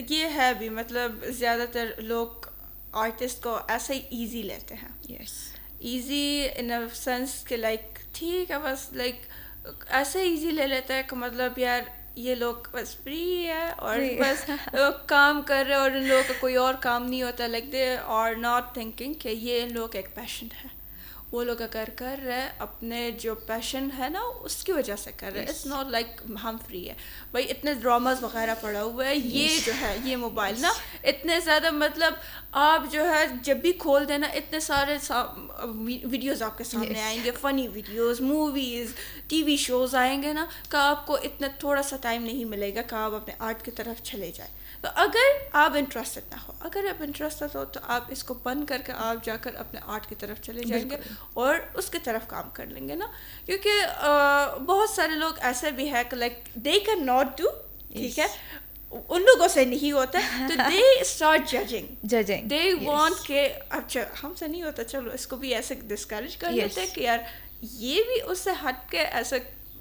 یہ ہے بھی, مطلب زیادہ تر لوگ آرٹسٹ کو ایسے ہی ایزی لیتے ہیں. ایزی ان اے سینس کہ لائک ٹھیک ہے بس, لائک ایسے ایزی لے لیتے ہیں کہ مطلب یار یہ لوگ بس فری ہے اور بس کام کر رہے, اور ان لوگوں کا کوئی اور کام نہیں ہوتا. Like they are not thinking کہ یہ ان لوگوں کا ایک پیشن ہے. وہ لوگ اگر کر رہے اپنے جو پیشن ہے نا اس کی وجہ سے کر رہے. اٹس ناٹ لائک ہم فری ہے بھائی, اتنے ڈراماز وغیرہ پڑا ہوا ہے, یہ جو ہے یہ موبائل نا اتنے زیادہ, مطلب آپ جو ہے جب بھی کھول دینا اتنے سارے ویڈیوز آپ کے سامنے آئیں گے, funny videos, movies, TV shows آئیں گے نا, کہ آپ کو اتنا تھوڑا سا ٹائم نہیں ملے گا کہ آپ اپنے آرٹ کی طرف چلے جائیں. تو اگر آپ انٹرسٹڈ نہ ہو, اگر آپ انٹرسٹڈ ہو تو آپ اس کو بند کر کے آپ جا کر اپنے آرٹ کی طرف چلے جائیں گے اور اس کی طرف کام کر لیں گے نا. کیونکہ بہت سارے لوگ ایسے بھی ہے کہ like they can not do, ٹھیک ہے, ان لوگوں سے نہیں ہوتا, تو they start judging, they want کہ اچھا ہم سے نہیں ہوتا, چلو اس کو بھی ایسے ڈسکریج کر لیتے ہیں کہ یار یہ بھی اس سے ہٹ کے ایسے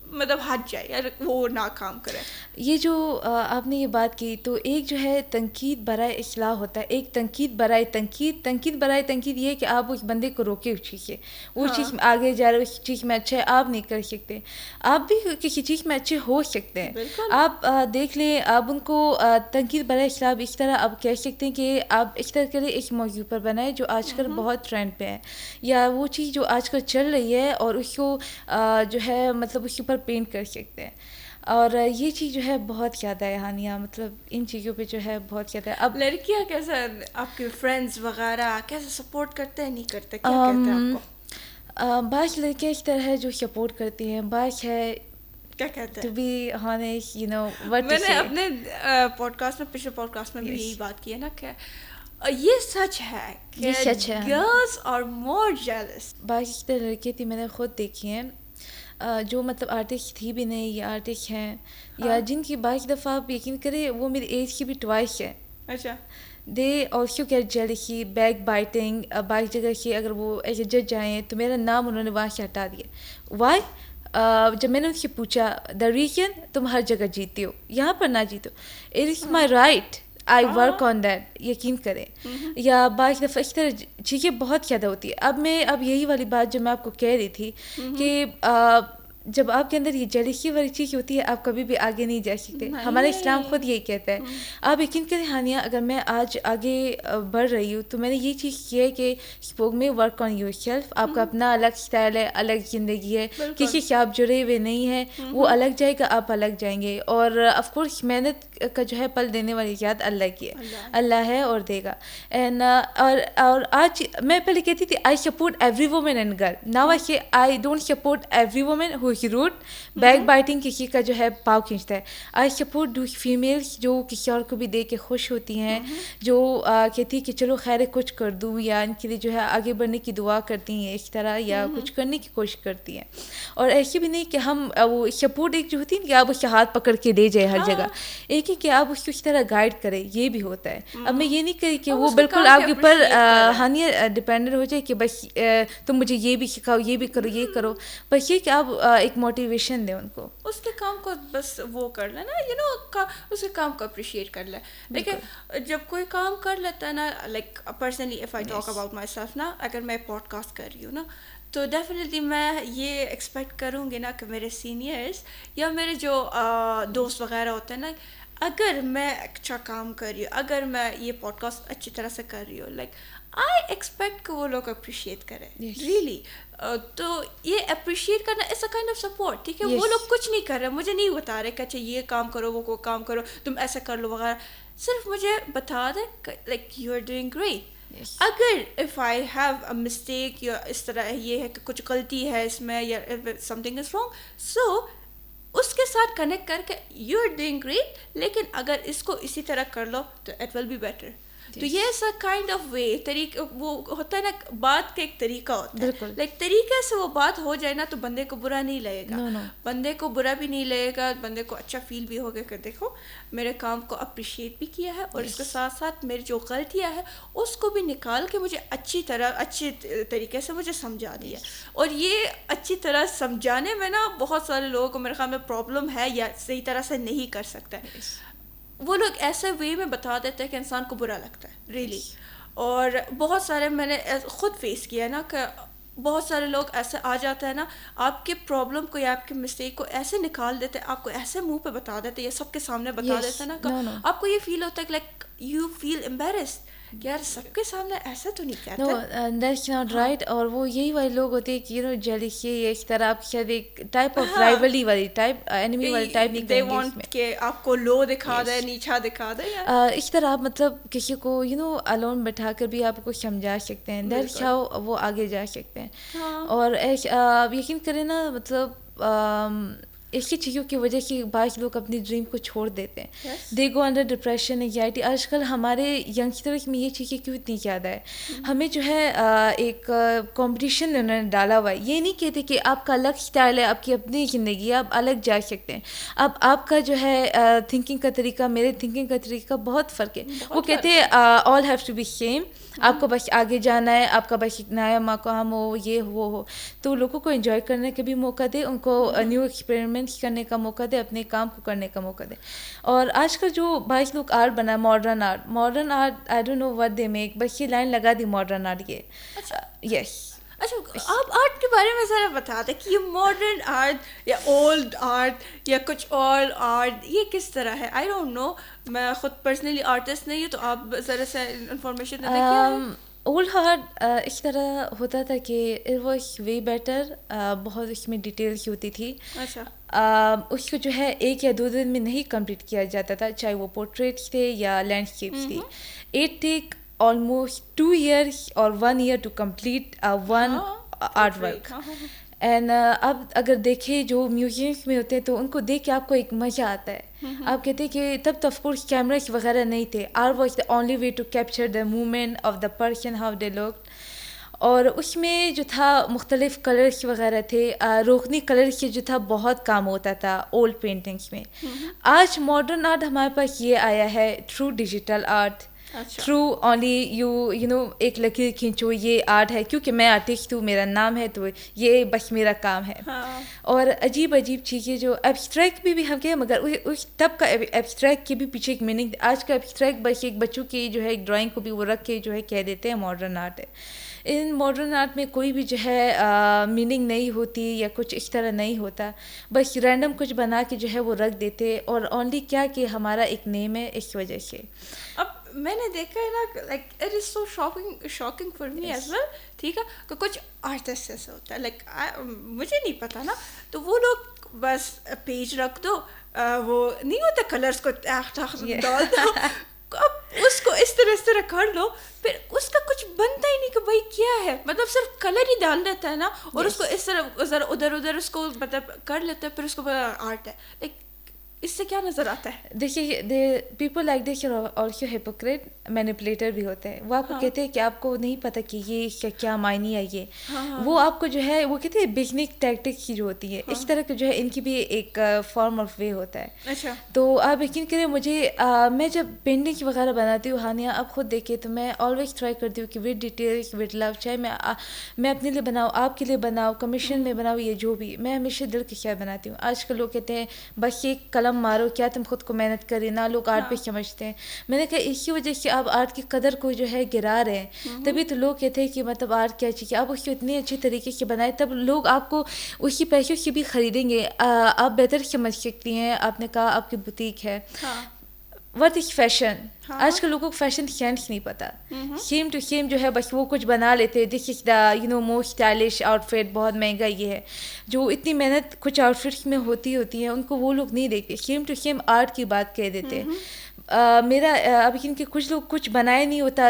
مطلب ہٹ جائے, یار وہ نہ کام کرے. یہ جو آپ نے یہ بات کی, تو ایک جو ہے تنقید برائے اصلاح ہوتا ہے, ایک تنقید برائے تنقید. تنقید برائے تنقید یہ ہے کہ آپ اس بندے کو روکے اس چیز سے, وہ چیز میں آگے جا رہے, اس چیز میں اچھا ہے, آپ نہیں کر سکتے. آپ بھی کسی چیز میں اچھے ہو سکتے ہیں. آپ دیکھ لیں, آپ ان کو تنقید برائے اصلاح اس طرح آپ کہہ سکتے ہیں کہ آپ اس طرح کریں, ایک موضوع پر بنائیں جو آج کل بہت ٹرینڈ پہ ہے, یا وہ چیز جو آج کل چل رہی ہے, اور اس کو جو ہے مطلب اس کے اوپر پینٹ کر سکتے ہیں. اور یہ چیز جو ہے بہت زیادہ ہے ہانیہ, مطلب ان چیزوں پہ جو ہے بہت زیادہ. اب لڑکیاں کیسا, آپ کے فرینڈس وغیرہ کیسے سپورٹ کرتے ہیں, نہیں کرتے, کیا کہتے ہیں آپ کو؟ بعض لڑکیاں اس طرح ہے جو سپورٹ کرتی ہیں, بعض ہے کیا کہتے ہیں, to be honest, you know what to say. میں نے اپنے پوڈ کاسٹ میں, پچھلے پوڈ کاسٹ میں بھی یہی بات کی ہے نا, کہ یہ سچ ہے کہ گرلز آر مور جیلس. باقی لڑکے تھی میں نے خود دیکھی ہیں جو مطلب آرٹسٹ تھی بھی نہیں یا آرٹسٹ ہیں یا جن کی بعض دفعہ آپ یقین کریں وہ میری ایج کی بھی ٹوائس ہے. اچھا. They also get jealousy, backbiting. بعض جگہ کی اگر وہ ایسے جج جائیں تو میرا نام انہوں نے وہاں سے ہٹا دیا. وائی؟ جب میں نے ان سے پوچھا دا ریزن تم ہر جگہ جیتی ہو, یہاں پر نہ جیتو. It is my right, I work on that, یقین کریں. یا بعض دفعہ اس طرح چیزیں بہت زیادہ ہوتی ہے. اب یہی والی بات جو میں آپ کو کہہ رہی تھی کہ جب آپ کے اندر یہ جیلسی والی چیز ہوتی ہے آپ کبھی بھی آگے نہیں جا سکتے. ہمارا اسلام خود یہی کہتا ہے. آپ یقین کریں ہانیہ, اگر میں آج آگے بڑھ رہی ہوں تو میں نے یہ چیز کی ہے کہ اسپوک میں ورک آن یور سیلف. آپ کا اپنا الگ اسٹائل ہے, الگ زندگی ہے, کسی سے آپ جڑے ہوئے نہیں ہیں. وہ الگ جائے گا, آپ الگ جائیں گے. اور آف کورس محنت کا جو ہے پل دینے والی یاد اللہ کی ہے, اللہ ہے اور دے گا. اینڈ اور آج میں پہلے کہتی تھی I support every woman and girl. Now I say I don't support every woman who root backbiting کسی کا جو ہے پاؤ کھینچتا ہے. آئی سپورٹ دوز فیمیلس جو کسی اور کو بھی دیکھ کے خوش ہوتی ہیں, جو کہتی کہ چلو خیر کچھ کر دوں, یا ان کے لیے جو ہے آگے بڑھنے کی دعا کرتی ہیں اس طرح, یا کچھ کرنے کی کوشش کرتی ہیں. اور ایسی بھی نہیں کہ ہم وہ سپورٹ ایک جو ہوتی ہے کہ آپ اس کا ہاتھ پکڑ کے لے جائے ہر جگہ, ایک ہی کہ آپ اس کو اس طرح گائڈ کریں, یہ بھی ہوتا ہے. اب میں یہ نہیں کہی کہ وہ بالکل آپ کے اوپر ہانیہ ڈپینڈنٹ ہو جائے کہ بس تم مجھے یہ بھی سکھاؤ, یہ بھی کرو, یہ کرو. بس یہ کہ آپ ایک موٹیویشن دیں ان کو, اس کے کام کو بس وہ کر لیں نا, اس کے کام کو اپریشیٹ کر لیں. لیکن جب کوئی کام کر لیتا ہے نا, like personally if I talk about my self نا, اگر میں پوڈ کاسٹ کر رہی ہوں نا تو ڈیفینیٹلی میں یہ ایکسپیکٹ کروں گی نا کہ میرے سینئرس یا میرے جو دوست وغیرہ ہوتے ہیں نا, اگر میں اچھا کام کر رہی ہوں, اگر میں یہ پوڈ کاسٹ اچھی طرح سے کر رہی ہوں, لائک آئی ایکسپیکٹ کہ وہ لوگ اپریشیٹ کریں ریئلی. تو یہ اپریشیٹ کرنا از اے کائنڈ آف سپورٹ. ٹھیک ہے, وہ لوگ کچھ نہیں کر رہے, مجھے نہیں بتا رہے کہ اچھا یہ کام کرو, وہ کام کرو, تم ایسا کر لو وغیرہ, صرف مجھے بتا دیں like you are doing great. اگر if I have a mistake یا اس طرح یہ ہے کہ کچھ غلطی ہے اس میں یا سم تھنگ از رانگ, سو اس کے ساتھ کنیکٹ کر کے یو آر ڈوئنگ گریٹ, لیکن اگر اس کو اسی طرح کر لو تو اٹ ول بی بیٹر. تو یہ ایسا کائنڈ آف وے طریقہ وہ ہوتا ہے نا, بات کا ایک طریقہ ہوتا ہے, لائک طریقے سے وہ بات ہو جائے نا تو بندے کو برا نہیں لگے گا, بندے کو برا بھی نہیں لگے گا, بندے کو اچھا فیل بھی ہوگا کہ دیکھو میرے کام کو اپریشیٹ بھی کیا ہے, اور اس کے ساتھ ساتھ میری جو غلطیاں ہیں اس کو بھی نکال کے مجھے اچھی طریقے سے مجھے سمجھا دیا. اور یہ اچھی طرح سمجھانے میں نا بہت سارے لوگوں کو میرے خیال میں پرابلم ہے یا صحیح طرح سے نہیں کر سکتا ہے. وہ لوگ ایسے وے میں بتا دیتے ہیں کہ انسان کو برا لگتا ہے ریئلی. اور بہت سارے میں نے خود فیس کیا ہے نا کہ بہت سارے لوگ ایسے آ جاتے ہیں نا, آپ کے پرابلم کو یا آپ کے مسٹیک کو ایسے نکال دیتے, آپ کو ایسے منہ پہ بتا دیتے یا سب کے سامنے بتا دیتے نا کہ آپ کو یہ فیل ہوتا ہے کہ لائک یو فیل امبیرسڈ, یار سب کے سامنے ایسا تو نہیں کہتے. نو دیٹس ناٹ رائٹ. اور وہ یہی والے لوگ ہوتے ہیں کہ جیلسی یا اس طرح آپ شاید ایک ٹائپ آف رائیولی والی ٹائپ, اینیمی والی ٹائپ نہیں دے وانٹ کہ آپ کو لو دکھا دے, نیچا دکھا دے. اس طرح آپ مطلب کسی کو الون بٹھا کر بھی آپ کو سمجھا سکتے ہیں, دیٹس ہاؤ وہ آگے جا سکتے ہیں. اور یقین کریں نا مطلب ایسی چیزوں کی وجہ سے بعض لوگ اپنی ڈریم کو چھوڑ دیتے ہیں. دے گو انڈر ڈپریشن, انگزائٹی. آج کل ہمارے ینگسٹرز میں یہ چیزیں کیوں اتنی زیادہ ہے؟ ہمیں جو ہے ایک کمپٹیشن انہوں نے ڈالا ہوا ہے. یہ نہیں کہتے کہ آپ کا الگ اسٹائل ہے, آپ کی اپنی زندگی ہے, آپ الگ جا سکتے ہیں. اب آپ کا جو ہے تھنکنگ کا طریقہ میرے تھنکنگ کا طریقہ بہت فرق ہے. وہ کہتے ہیں all have to be same, آپ کو بس آگے جانا ہے, آپ کا بس ایک نیا مقام ہو, یہ وہ ہو. تو لوگوں کو انجوائے کرنے کا بھی موقع دے, ان کو نیو ایکسپیریمنٹ کرنے کا موقع دے, اپنے کام کو کرنے کا موقع دے. اور آج کل جو بعض لوگ آرٹ بنا ہے, modern art, I don't know what they make, بس یہ لائن لگا دی ماڈرن آرٹ. یہ یس. اچھا, آپ آرٹ کے بارے میں ذرا بتا دیں کہ یہ ماڈرن آرٹ یا اولڈ آرٹ یا کچھ اور آرٹ یہ کس طرح ہے؟ آئی ڈونٹ نو, میں خود پرسنلی آرٹسٹ نہیں ہوں, تو آپ ذرا سے انفارمیشن دے دیں. اولڈ آرٹ اس طرح ہوتا تھا کہ اٹ واز وے بیٹر, بہت اس میں ڈیٹیلس ہوتی تھی. اچھا. اس کو جو ہے 1 یا 2 دن میں نہیں کمپلیٹ کیا جاتا تھا, چاہے وہ پورٹریٹس تھے یا لینڈسکیپس تھے. It take almost 2 years or 1 year to complete one artwork. And اب اگر دیکھیں جو میوزیمس میں ہوتے ہیں تو ان کو دیکھ کے آپ کو ایک مزہ آتا ہے. آپ کہتے ہیں کہ تب تو آف کورس کیمراز وغیرہ نہیں تھے. Art was the only way to capture the movement of the person how they look. اور اس میں جو تھا مختلف کلرس وغیرہ تھے. روغنی کلر کے جو تھا بہت کام ہوتا تھا اولڈ پینٹنگس میں. آج ماڈرن آرٹ ہمارے پاس یہ آیا ہے through digital art, through only you know ایک لکیر کھینچو یہ آرٹ ہے, کیونکہ میں آرٹسٹ ہوں, میرا نام ہے, تو یہ بس میرا کام ہے. اور عجیب عجیب چیزیں جو ایبسٹریکٹ بھی ہم کہیں, مگر اس تب کا ایبسٹریکٹ کے بھی پیچھے ایک میننگ. آج کا ایبسٹریکٹ بس ایک بچوں کی جو ہے ایک ڈرائنگ کو بھی وہ رکھ کے جو ہے کہہ دیتے ہیں ماڈرن آرٹ ہے. ان ماڈرن آرٹ میں کوئی بھی جو ہے میننگ نہیں ہوتی یا کچھ اس طرح نہیں ہوتا, بس رینڈم کچھ بنا کے جو ہے وہ رکھ دیتے, اور اونلی کیا کہ ہمارا ایک نیم ہے اس وجہ سے. اب میں نے دیکھا ہے نا, like it is so shocking for me as well, ٹھیک ہے, کہ کچھ آرٹسٹ ایسا ہوتا ہے, لائک مجھے نہیں پتا نا, تو وہ لوگ بس پیج رکھ دو, وہ نہیں ہوتا کلرس کو ڈال دو, اب اس کو اس طرح کر لو, پھر اس کا کچھ بنتا ہی نہیں کہ بھائی کیا ہے, مطلب صرف کلر ہی ڈال دیتا ہے نا, اور اس کو اس طرح ادھر اس کو مطلب کر لیتا ہے, پھر اس کو آرٹ ہے. لائک اس سے کیا نظر آتا ہے؟ دیکھیے people like this also hypocrite, manipulator بھی ہوتے ہیں. وہ آپ کو کہتے ہیں کہ آپ کو نہیں پتہ کہ یہ کیا معنی ہے, یہ وہ آپ کو جو ہے وہ کہتے ہیں بزنس ٹیکٹک کی جو ہوتی ہے, اس طرح کے جو ہے ان کی بھی ایک فارم آف وے ہوتا ہے. اچھا, تو آپ یقین کریں مجھے میں جب پینٹنگ وغیرہ بناتی ہوں ہانیہ, آپ خود دیکھیں تو میں آلویز ٹرائی کرتی ہوں کہ وتھ ڈیٹیلس وتھ لو, چاہے میں اپنے لیے بناؤں, آپ کے لیے بناؤں, کمیشن میں بناؤں, یہ جو بھی, میں ہمیشہ دل کے خیال بناتی ہوں. آج کل لوگ کہتے ہیں بس ایک قلم مارو, کیا تم خود کو محنت کرے نہ, لوگ آرٹ پہ سمجھتے ہیں. میں نے کہا اسی وجہ سے آپ آرٹ کی قدر کو جو ہے گرا رہے ہیں, تبھی تو لوگ کہتے ہیں کہ مطلب آرٹ کیا چیز ہے. آپ اس کو اتنے اچھے طریقے سے بنائیں تب لوگ آپ کو اسی پیسوں سے بھی خریدیں گے. آپ بہتر سمجھ سکتی ہیں, آپ نے کہا آپ کی بوتیک ہے. What is fashion? آج کل لوگوں کو فیشن سینس نہیں پتا. سیم ٹو سیم جو ہے بس وہ کچھ بنا لیتے, this is the you know most stylish outfit, بہت مہنگا یہ ہے. جو اتنی محنت کچھ آؤٹ فٹس میں ہوتی ہیں ان کو وہ لوگ نہیں دیکھتے, سیم ٹو سیم آرٹ کی بات کہہ دیتے. میرا اب ان کے کچھ لوگ کچھ بنائے نہیں ہوتا,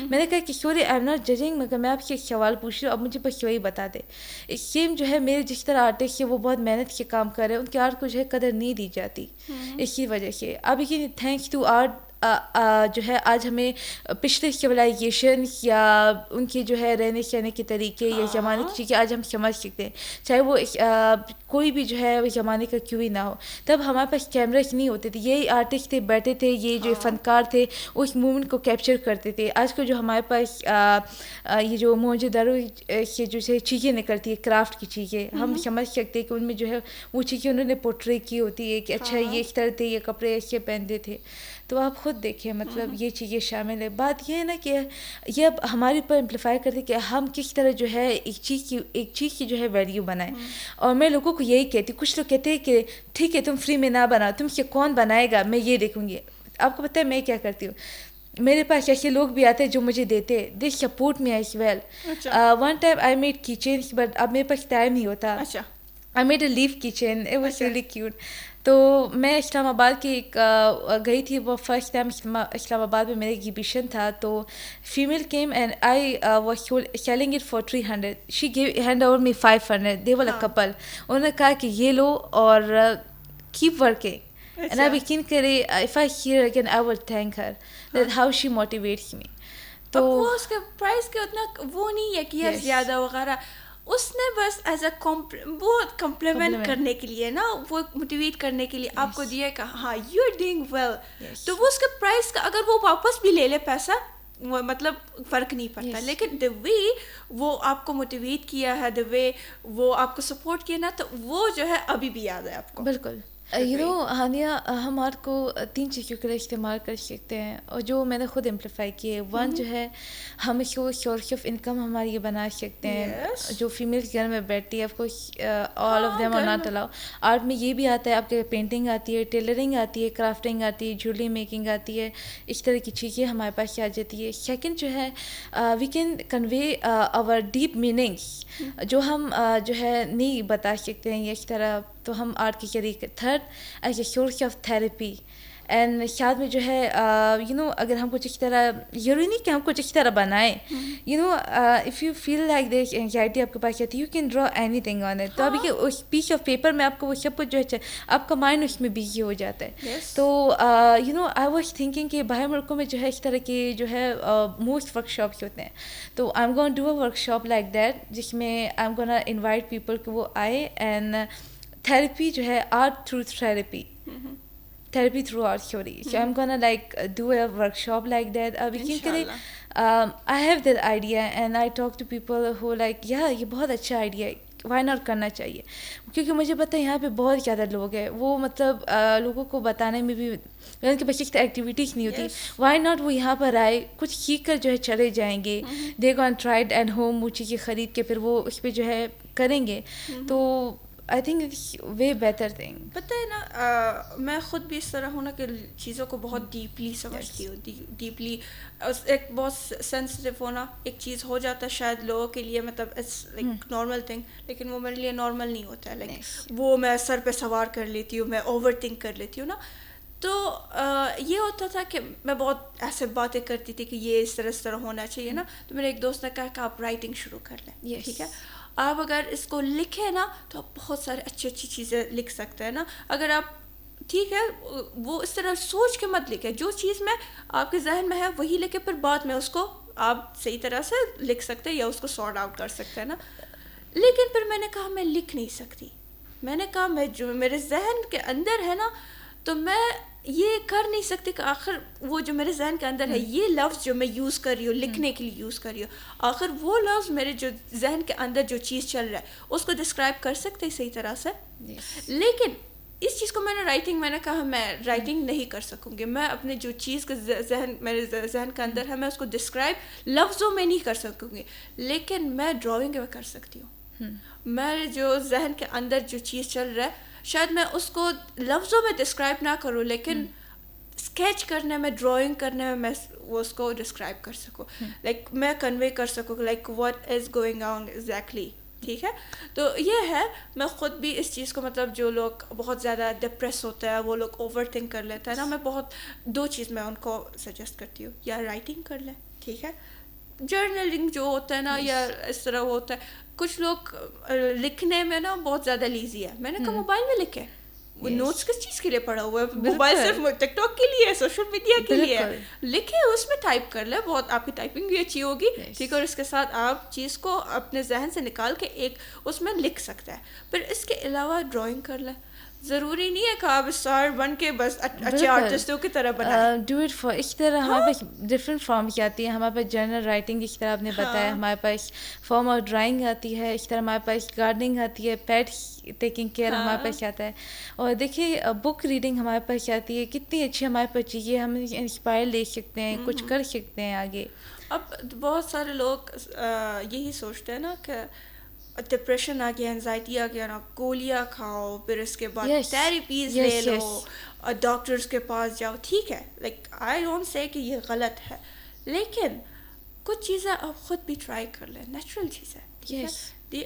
میں نے کہا کہ sorry I am not judging, مگر میں آپ سے ایک سوال پوچھ رہی ہوں, اب مجھے بس وہی بتا دے. سیم جو ہے میرے جس طرح آرٹسٹ ہے وہ بہت محنت سے کام کر رہے ہیں, ان کے آرٹ کو جو ہے قدر نہیں دی جاتی اسی وجہ سے. اب یہ تھینکس ٹو آرٹ جو ہے آج ہمیں پچھلے سویلائزیشن یا ان کے جو ہے رہنے سہنے کے طریقے یا زمانے کی چیزیں آج ہم سمجھ سکتے ہیں, چاہے وہ کوئی بھی جو ہے وہ زمانے کا کیوں ہی نہ ہو. تب ہمارے پاس کیمراز نہیں ہوتے تھے, یہی آرٹسٹ تھے بیٹھے تھے, یہ جو فنکار تھے اس مومنٹ کو کیپچر کرتے تھے. آج کل جو ہمارے پاس یہ جو موجوداروں سے جو ہے چیزیں نکلتی ہے, کرافٹ کی چیزیں, ہم سمجھ سکتے ہیں کہ ان میں جو ہے وہ چیزیں انہوں نے پورٹری کی ہوتی ہے کہ اچھا یہ اس طرح تھے, یہ کپڑے ایسے پہنتے تھے. تو آپ خود دیکھیں مطلب یہ چیزیں شامل ہے. بات یہ ہے نا کہ یہ اب ہمارے اوپر امپلیفائی کرتے کہ ہم کس طرح جو ہے ایک چیز کی جو ہے ویلیو بنائیں. اور میں لوگوں کو یہی کہتی, کچھ لوگ کہتے ہیں کہ ٹھیک ہے تم فری میں نہ بناؤ, تم سے کون بنائے گا, میں یہ دیکھوں گی. آپ کو پتہ ہے میں کیا کرتی ہوں, میرے پاس ایسے لوگ بھی آتے ہیں جو مجھے دیتے, they support me as well. One time I made kitchen, but اب میرے پاس ٹائم نہیں ہوتا. I made a leaf kitchen, it was really cute. تو میں اسلام آباد کی ایک گئی تھی, وہ فرسٹ ٹائم اسلام آباد میں میرا ایگزیبیشن تھا. تو female came and I was selling it for 300. She gave hand over me 500. They were a couple. انہوں نے کہا کہ یہ لو اور keep working. And I begin کرے, if I hear again I will thank her that how she motivates me. تو وہ اس کے پرائز کے اتنا وہ نہیں ہے کہ زیادہ وغیرہ, اس نے بس ایز اے وہ کمپلیمنٹ کرنے کے لیے نا, وہ موٹیویٹ کرنے کے لیے آپ کو دیا کہ ہاں یو آر ڈوئنگ ویل. تو وہ اس کے پرائز کا اگر وہ واپس بھی لے لے پیسہ, وہ مطلب فرق نہیں پڑتا, لیکن دا وے وہ آپ کو موٹیویٹ کیا ہے, دا وے وہ آپ کو سپورٹ کیا نا, تو وہ جو ہے ابھی بھی یاد ہے آپ کو. بالکل. یو نو ہانیہ, ہم آرٹ کو 3 چیزوں کے لیے استعمال کر سکتے ہیں, اور جو میں نے خود امپلیفائی کی ہے. ون جو ہے ہم اس کو سورس آف انکم ہماری یہ بنا سکتے ہیں. جو فیمیل گھر میں بیٹھتی ہے, of course all of them are not allow. Art میں یہ بھی آتا ہے, آپ کے پینٹنگ آتی ہے, ٹیلرنگ آتی ہے, کرافٹنگ آتی ہے, جویلری میکنگ آتی ہے, اس طرح کی چیزیں ہمارے پاس آ جاتی ہے. سیکنڈ جو ہے we can convey our deep meanings جو ہم جو ہے نہیں بتا سکتے ہیں اس طرح, تو ہم آرٹ کے ذریعے. Third as a source of therapy, and شاید میں جو ہے اگر ہم کچھ اس طرح ضروری نہیں کہ ہم کچھ اس طرح بنائیں, if you feel like there anxiety آپ کے پاس آتی ہے, you can draw anything on it. تو ابھی اس پیس آف پیپر میں آپ کو وہ سب کچھ جو ہے آپ کا مائنڈ اس میں بزی ہو جاتا ہے. تو آئی واز تھنکنگ کہ باہر ملکوں میں جو ہے اس طرح کے جو ہے موسٹ ورک شاپس ہوتے ہیں. تو I am gonna do a workshop like that, جس میں I am gonna invite people کہ وہ آئے, اینڈ تھراپی جو ہے art through therapy, therapy through art theory. So I'm gonna like do a workshop like that. I have that idea and I talk to people who like yeah یہ بہت اچھا idea ہے, Y not کرنا چاہیے. کیونکہ مجھے پتہ ہے یہاں پہ بہت زیادہ لوگ ہیں, وہ مطلب لوگوں کو بتانے میں بھی ان کے پاس ایکٹیویٹیز نہیں ہوتی. وائی ناٹ وہ یہاں پر آئے, کچھ سیکھ کر جو ہے چلے جائیں گے, دے گون ٹرائیڈ ایٹ ہوم وہ چیزیں خرید کے پھر وہ اس پہ جو ہے کریں گے. تو I think it's way better thing. پتہ ہے نا, میں خود بھی اس طرح ہوں نا کہ چیزوں کو بہت ڈیپلی سمجھتی ہوں, ڈیپلی ایک بہت سینسٹیو ہونا ایک چیز ہو جاتا ہے شاید لوگوں کے لیے, مطلب اٹس لائک نارمل تھنگ, لیکن وہ میرے لیے نارمل نہیں ہوتا ہے. لائک وہ میں سر پہ سوار کر لیتی ہوں, میں اوور تھنک کر لیتی ہوں نا. تو یہ ہوتا تھا کہ میں بہت ایسے باتیں کرتی تھی کہ یہ اس طرح ہونا چاہیے نا. تو میرے ایک دوست نے کہا کہ آپ رائٹنگ شروع کر لیں, ٹھیک ہے, آپ اگر اس کو لکھیں نا تو آپ بہت سارے اچھی چیزیں لکھ سکتے ہیں نا. اگر آپ ٹھیک ہے وہ اس طرح سوچ کے مت لکھیں, جو چیز میں آپ کے ذہن میں ہے وہی لکھیں, پھر بعد میں اس کو آپ صحیح طرح سے لکھ سکتے ہیں یا اس کو سارٹ آؤٹ کر سکتے ہیں نا. لیکن پھر میں نے کہا میں لکھ نہیں سکتی, میں نے کہا میں جو میرے ذہن کے اندر ہے نا تو میں یہ کر نہیں سکتی کہ آخر وہ جو میرے ذہن کے اندر ہے یہ لفظ جو میں یوز کر رہی ہوں لکھنے کے لیے یوز کر رہی ہوں, آخر وہ لفظ میرے جو ذہن کے اندر جو چیز چل رہا ہے اس کو ڈسکرائب کر سکتے صحیح طرح سے. لیکن اس چیز کو میں نے کہا میں رائٹنگ نہیں کر سکوں گی, میں اپنے جو چیز کا ذہن میرے ذہن کے اندر ہے میں اس کو ڈسکرائب لفظوں میں نہیں کر سکوں گی, لیکن میں ڈرائنگ میں کر سکتی ہوں. میں جو ذہن کے اندر جو چیز چل رہا ہے شاید میں اس کو لفظوں میں ڈسکرائب نہ کروں, لیکن اسکیچ کرنے میں, ڈرائنگ کرنے میں وہ اس کو ڈسکرائب کر سکوں, لائک میں کنوے کر سکوں like what is going on exactly, ٹھیک ہے. تو یہ ہے, میں خود بھی اس چیز کو مطلب جو لوگ بہت زیادہ ڈپریس ہوتا ہے وہ لوگ اوور تھنک کر لیتا ہے نا, میں بہت دو چیز میں ان کو سجیسٹ کرتی ہوں, یا رائٹنگ کر لیں, ٹھیک ہے, جرنلنگ جو ہوتا ہے نا یا اس طرح ہوتا ہے. کچھ لوگ لکھنے میں نا بہت زیادہ لیزی ہے, میں نے کہا موبائل میں لکھے, وہ نوٹس کس چیز کے لیے پڑھا ہوا ہے, موبائل صرف ٹک ٹاک کے لیے, سوشل میڈیا کے لیے, لکھے اس میں ٹائپ کر لیں, بہت آپ کی ٹائپنگ بھی اچھی ہوگی, ٹھیک ہے, اور اس کے ساتھ آپ چیز کو اپنے ذہن سے نکال کے ایک اس میں لکھ سکتا ہے. پھر اس کے علاوہ ڈرائنگ کر لیں, ضروری نہیں ہے کہ آپ اسٹار بن کے بس اچھے آرٹسٹوں کی طرح بنائیں. ڈو اٹ فار, اس طرح ہمارے پاس ڈفرینٹ فارم کی آتی ہے, ہمارے پاس جرنل رائٹنگ اس طرح آپ نے بتایا, ہمارے پاس فارم آف ڈرائنگ آتی ہے, اس طرح ہمارے پاس گارڈننگ آتی ہے, پیٹ ٹیکنگ کیئر ہمارے پاس آتا ہے, اور دیکھیے بک ریڈنگ ہمارے پاس آتی ہے, کتنی اچھی ہمارے پاس چیزیں, ہم انسپائر لے سکتے ہیں, کچھ کر سکتے ہیں آگے. اب بہت سارے لوگ یہی سوچتے ہیں نا کہ ڈپریشن آ گیا, انزائٹی آ گیا نا, گولیاں کھاؤ, پھر اس کے بعد تھیراپیز لے لو, ڈاکٹرس کے پاس جاؤ, ٹھیک ہے, لائک آئی ڈونٹ سے کہ یہ غلط ہے, لیکن کچھ چیزیں آپ خود بھی ٹرائی کر لیں, نیچرل چیزیں, ٹھیک ہے,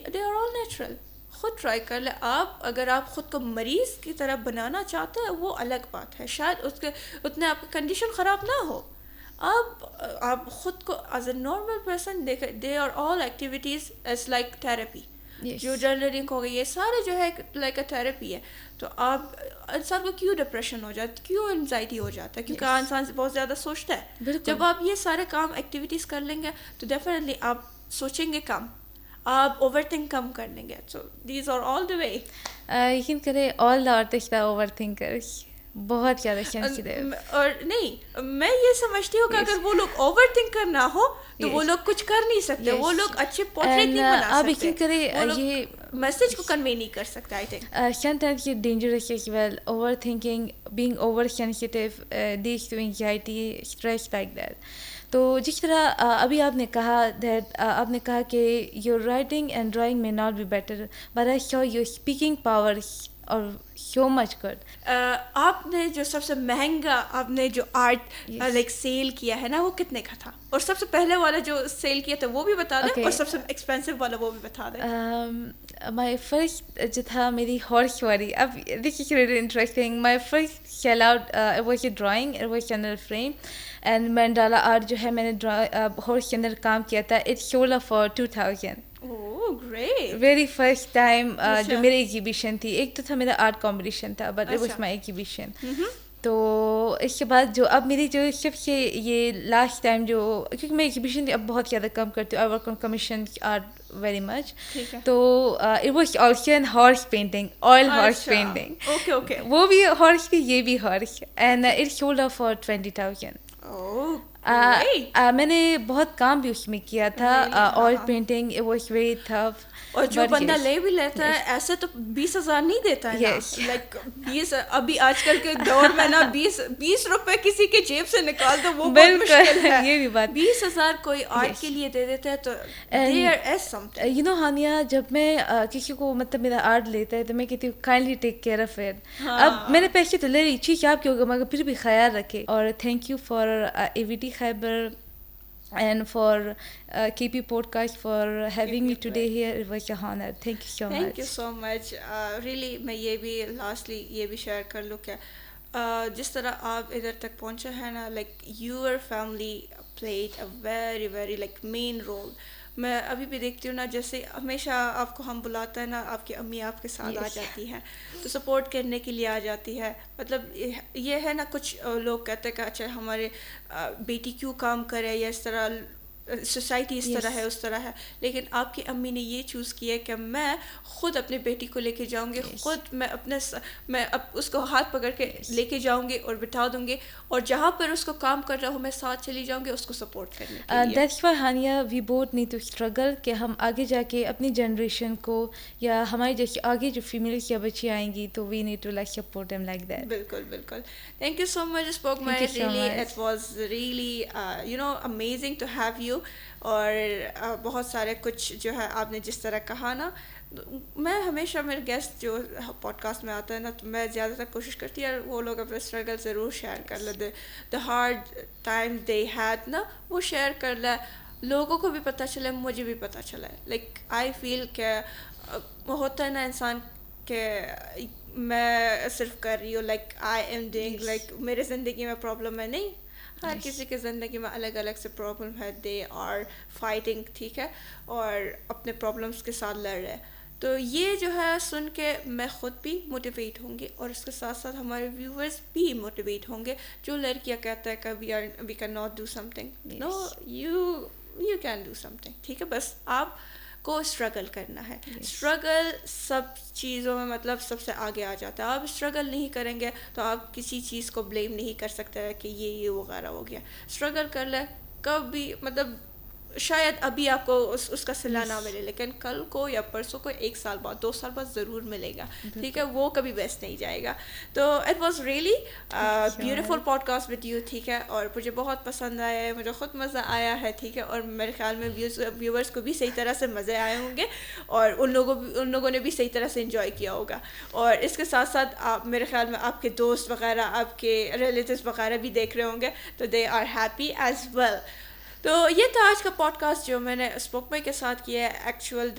دے آر آل نیچرل, خود ٹرائی کر لیں. آپ اگر آپ خود کو مریض کی طرح بنانا چاہتے ہیں وہ الگ بات ہے, شاید اس کے اتنے آپ کی کنڈیشن خراب نہ ہو, آپ خود کو ایز اے نارمل پرسن دیکھیں. They are all activities as like therapy, جو جرنلنگ ہو گئی, یہ سارے جو ہے لائک اے تھراپی ہے. تو آپ انسان کو کیوں ڈپریشن ہو جاتا ہے, کیوں انزائٹی ہو جاتا ہے, کیونکہ انسان بہت زیادہ سوچتا ہے. جب آپ یہ سارے کام ایکٹیویٹیز کر لیں گے تو ڈیفینیٹلی آپ سوچیں گے کم, آپ اوور تھنک کم کر لیں گے. So these are all the way. یقین کرے all the artist are overthinkers, بہت زیادہ سینسیٹیو. اور نہیں, میں یہ سمجھتی ہوں کہ اگر وہ لوگ اوور تھنکر نہ ہو تو وہ لوگ کچھ کر نہیں سکتے, وہ لوگ اچھے پورٹریٹ نہیں بنا سکتے, آپ یقین کرے یہ میسج کو کنوے نہیں کر سکتا. آئی تھنک sometimes یہ dangerous as well, overthinking, being over sensitive leads to anxiety, stress like that. تو جس طرح ابھی آپ نے کہا کہ your writing and drawing may not be better, but I saw your speaking power اور so much good. آپ نے جو سب سے مہنگا آپ نے جو آرٹ لائک سیل کیا ہے نا وہ کتنے کا تھا؟ اور سب سے پہلے والا جو سیل کیا تھا وہ بھی بتا دیں, اور سب سے ایکسپینسو والا وہ بھی بتا دیں. مائی فرسٹ جو تھا میری ہارس والی, اب this is really interesting. My first sell out was a drawing, it was under frame and mandala art جو ہے میں نے ہارس کے اندر کام کیا تھا. It sold for 2000. Very first time جو میری ایگزیبیشن تھی, ایک تو تھا میرا آرٹ کمپٹیشن تھا but it was my exhibition. تو اس کے بعد جو اب میری جو سب سے یہ لاسٹ ٹائم جو, کیونکہ میں ایگزیبیشن اب بہت زیادہ کم کرتی ہوں, I work on commission art very much. تو it was also an horse painting, oil horse painting, وہ بھی ہارس کی, یہ بھی horse, and it sold for 20,000. میں نے بہت کام بھی اس میں کیا تھا, oil painting, it was very tough. اور جو بندہ لے بھی لیتا ہے ایسے تو 20,000 نہیں دیتا ہے, لائک 20 ابھی آج کل کے دور میں نا 20 روپے کسی کے جیب سے نکال دو وہ بہت مشکل ہے. یہ بھی بات, 20,000 کوئی آرٹ کے لیے دے دیتا ہے تو there is something. You know Haniya, جب میں کسی کو مطلب میرا آرٹ لیتا ہے تو میں کہتی ہوں kindly take care of it. اب میں نے پیسے تو لے لی, ٹھیک ہے آپ کیوں, مگر پھر بھی خیال رکھے. اور thank you for AVT Khyber and for KP podcast for having me today here. It was an honor. Thank you so much. Thank you so much. Really میں یہ بھی lastly یہ بھی شیئر کر لوں کہ جس طرح آپ ادھر تک پہنچے ہیں نا, like your family played a very very like main role. میں ابھی بھی دیکھتی ہوں نا, جیسے ہمیشہ آپ کو ہم بلاتا ہے نا, آپ کی امی آپ کے ساتھ آ جاتی ہیں تو سپورٹ کرنے کے لیے آ جاتی ہے. مطلب یہ ہے نا, کچھ لوگ کہتے ہیں کہ اچھا ہمارے بیٹی کیوں کام کرے, یا اس طرح سوسائٹی اس طرح ہے اس طرح ہے, لیکن آپ کی امی نے یہ چوز کیا کہ میں خود اپنے بیٹی کو لے کے جاؤں گی, خود میں اس کو ہاتھ پکڑ کے لے کے جاؤں گی اور بٹھا دوں گی, اور جہاں پر اس کو کام کر رہا ہوں میں ساتھ چلی جاؤں گی اس کو سپورٹ کرنے کے لیے. That's why Haniya we both need to struggle, کہ ہم آگے جا کے اپنی جنریشن کو یا ہماری جیسے آگے جو فیمیلس یا بچی آئیں گی تو we need to like support them like that. بالکل بالکل. تھینک یو سو مچ اسپوک مائی, really it was really you know amazing to have you. اور بہت سارے کچھ جو ہے آپ نے جس طرح کہا نا, میں ہمیشہ میرے گیسٹ جو پوڈ کاسٹ میں آتا ہے نا تو میں زیادہ تر کوشش کرتی ہوں وہ لوگ اپنے اسٹرگل ضرور شیئر کر لیں, the hard time they had نا وہ شیئر کر لیں, لوگوں کو بھی پتہ چلے, مجھے بھی پتہ چلے. لائک آئی فیل کہ ہوتا ہے نا انسان کہ میں صرف کر رہی ہوں, like I am doing, like میرے زندگی میں پرابلم ہے, نہیں, ہر کسی کی زندگی میں الگ الگ سے پرابلم ہے, دے آر فائٹنگ, ٹھیک ہے, اور اپنے پرابلمس کے ساتھ لڑ رہے. تو یہ جو ہے سن کے میں خود بھی موٹیویٹ ہوں گی, اور اس کے ساتھ ساتھ ہمارے ویورز بھی موٹیویٹ ہوں گے. جو لڑکیاں کہتا ہے کہ we can not do something, no you can do something, ٹھیک ہے, بس آپ کو اسٹرگل کرنا ہے. اسٹرگل سب چیزوں میں مطلب سب سے آگے آ جاتا ہے. آپ اسٹرگل نہیں کریں گے تو آپ کسی چیز کو بلیم نہیں کر سکتے کہ یہ وغیرہ ہو گیا. اسٹرگل کر لیں, کبھی مطلب شاید ابھی آپ کو اس کا صلہ نہ ملے, لیکن کل کو یا پرسوں کو 1 سال بعد 2 سال بعد ضرور ملے گا, ٹھیک ہے, وہ کبھی ویسٹ نہیں جائے گا. تو it was really beautiful podcast with you, ٹھیک ہے, اور مجھے بہت پسند آیا ہے, مجھے خود مزہ آیا ہے, ٹھیک ہے, اور میرے خیال میں ویورس کو بھی صحیح طرح سے مزے آئے ہوں گے, اور ان لوگوں نے بھی صحیح طرح سے انجوائے کیا ہوگا. اور اس کے ساتھ ساتھ آپ میرے خیال میں آپ کے دوست وغیرہ, آپ کے ریلیٹیوز وغیرہ بھی دیکھ رہے ہوں گے, تو they are happy as well. تو یہ تھا آج کا پوڈ کاسٹ جو میں نے اسپوک بھائی کے ساتھ کیا ہے. ایکچوئل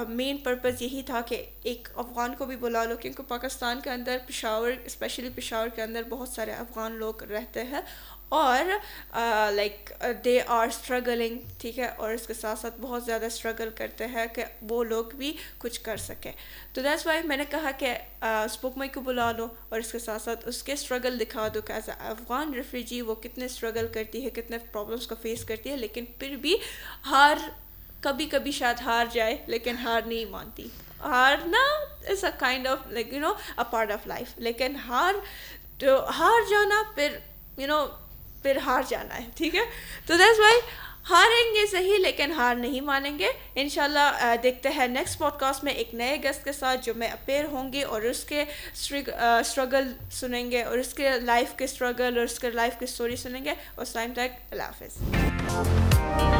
مین پرپز یہی تھا کہ ایک افغان کو بھی بلا لو, کیونکہ پاکستان کے اندر پشاور, اسپیشلی پشاور کے اندر بہت سارے افغان لوگ رہتے ہیں, اور لائک دے آر اسٹرگلنگ, ٹھیک ہے, اور اس کے ساتھ ساتھ بہت زیادہ اسٹرگل کرتے ہیں کہ وہ لوگ بھی کچھ کر سکیں. تو دیٹس وائی میں نے کہا کہ اسپوک مائی کو بلا لو, اور اس کے ساتھ ساتھ اس کے اسٹرگل دکھا دو کہ ایز اے افغان ریفیوجی وہ کتنے اسٹرگل کرتی ہے, کتنے پرابلمس کو فیس کرتی ہے, لیکن پھر بھی کبھی کبھی شاید ہار جائے, لیکن ہار نہیں مانتی. ہارنا is a kind of like you know a part of life, لیکن ہار جانا پھر ہار جانا ہے, ٹھیک ہے. تو دیٹس وائی ہاریں گے صحیح, لیکن ہار نہیں مانیں گے. انشاءاللہ دیکھتے ہیں نیکسٹ پوڈ کاسٹ میں ایک نئے گیسٹ کے ساتھ جو میں اپیئر ہوں گی, اور اس کے اسٹرگل سنیں گے, اور اس کے لائف کے اسٹرگل اور اس کے لائف کی اسٹوری سنیں گے. اس ٹائم تک اللہ حافظ.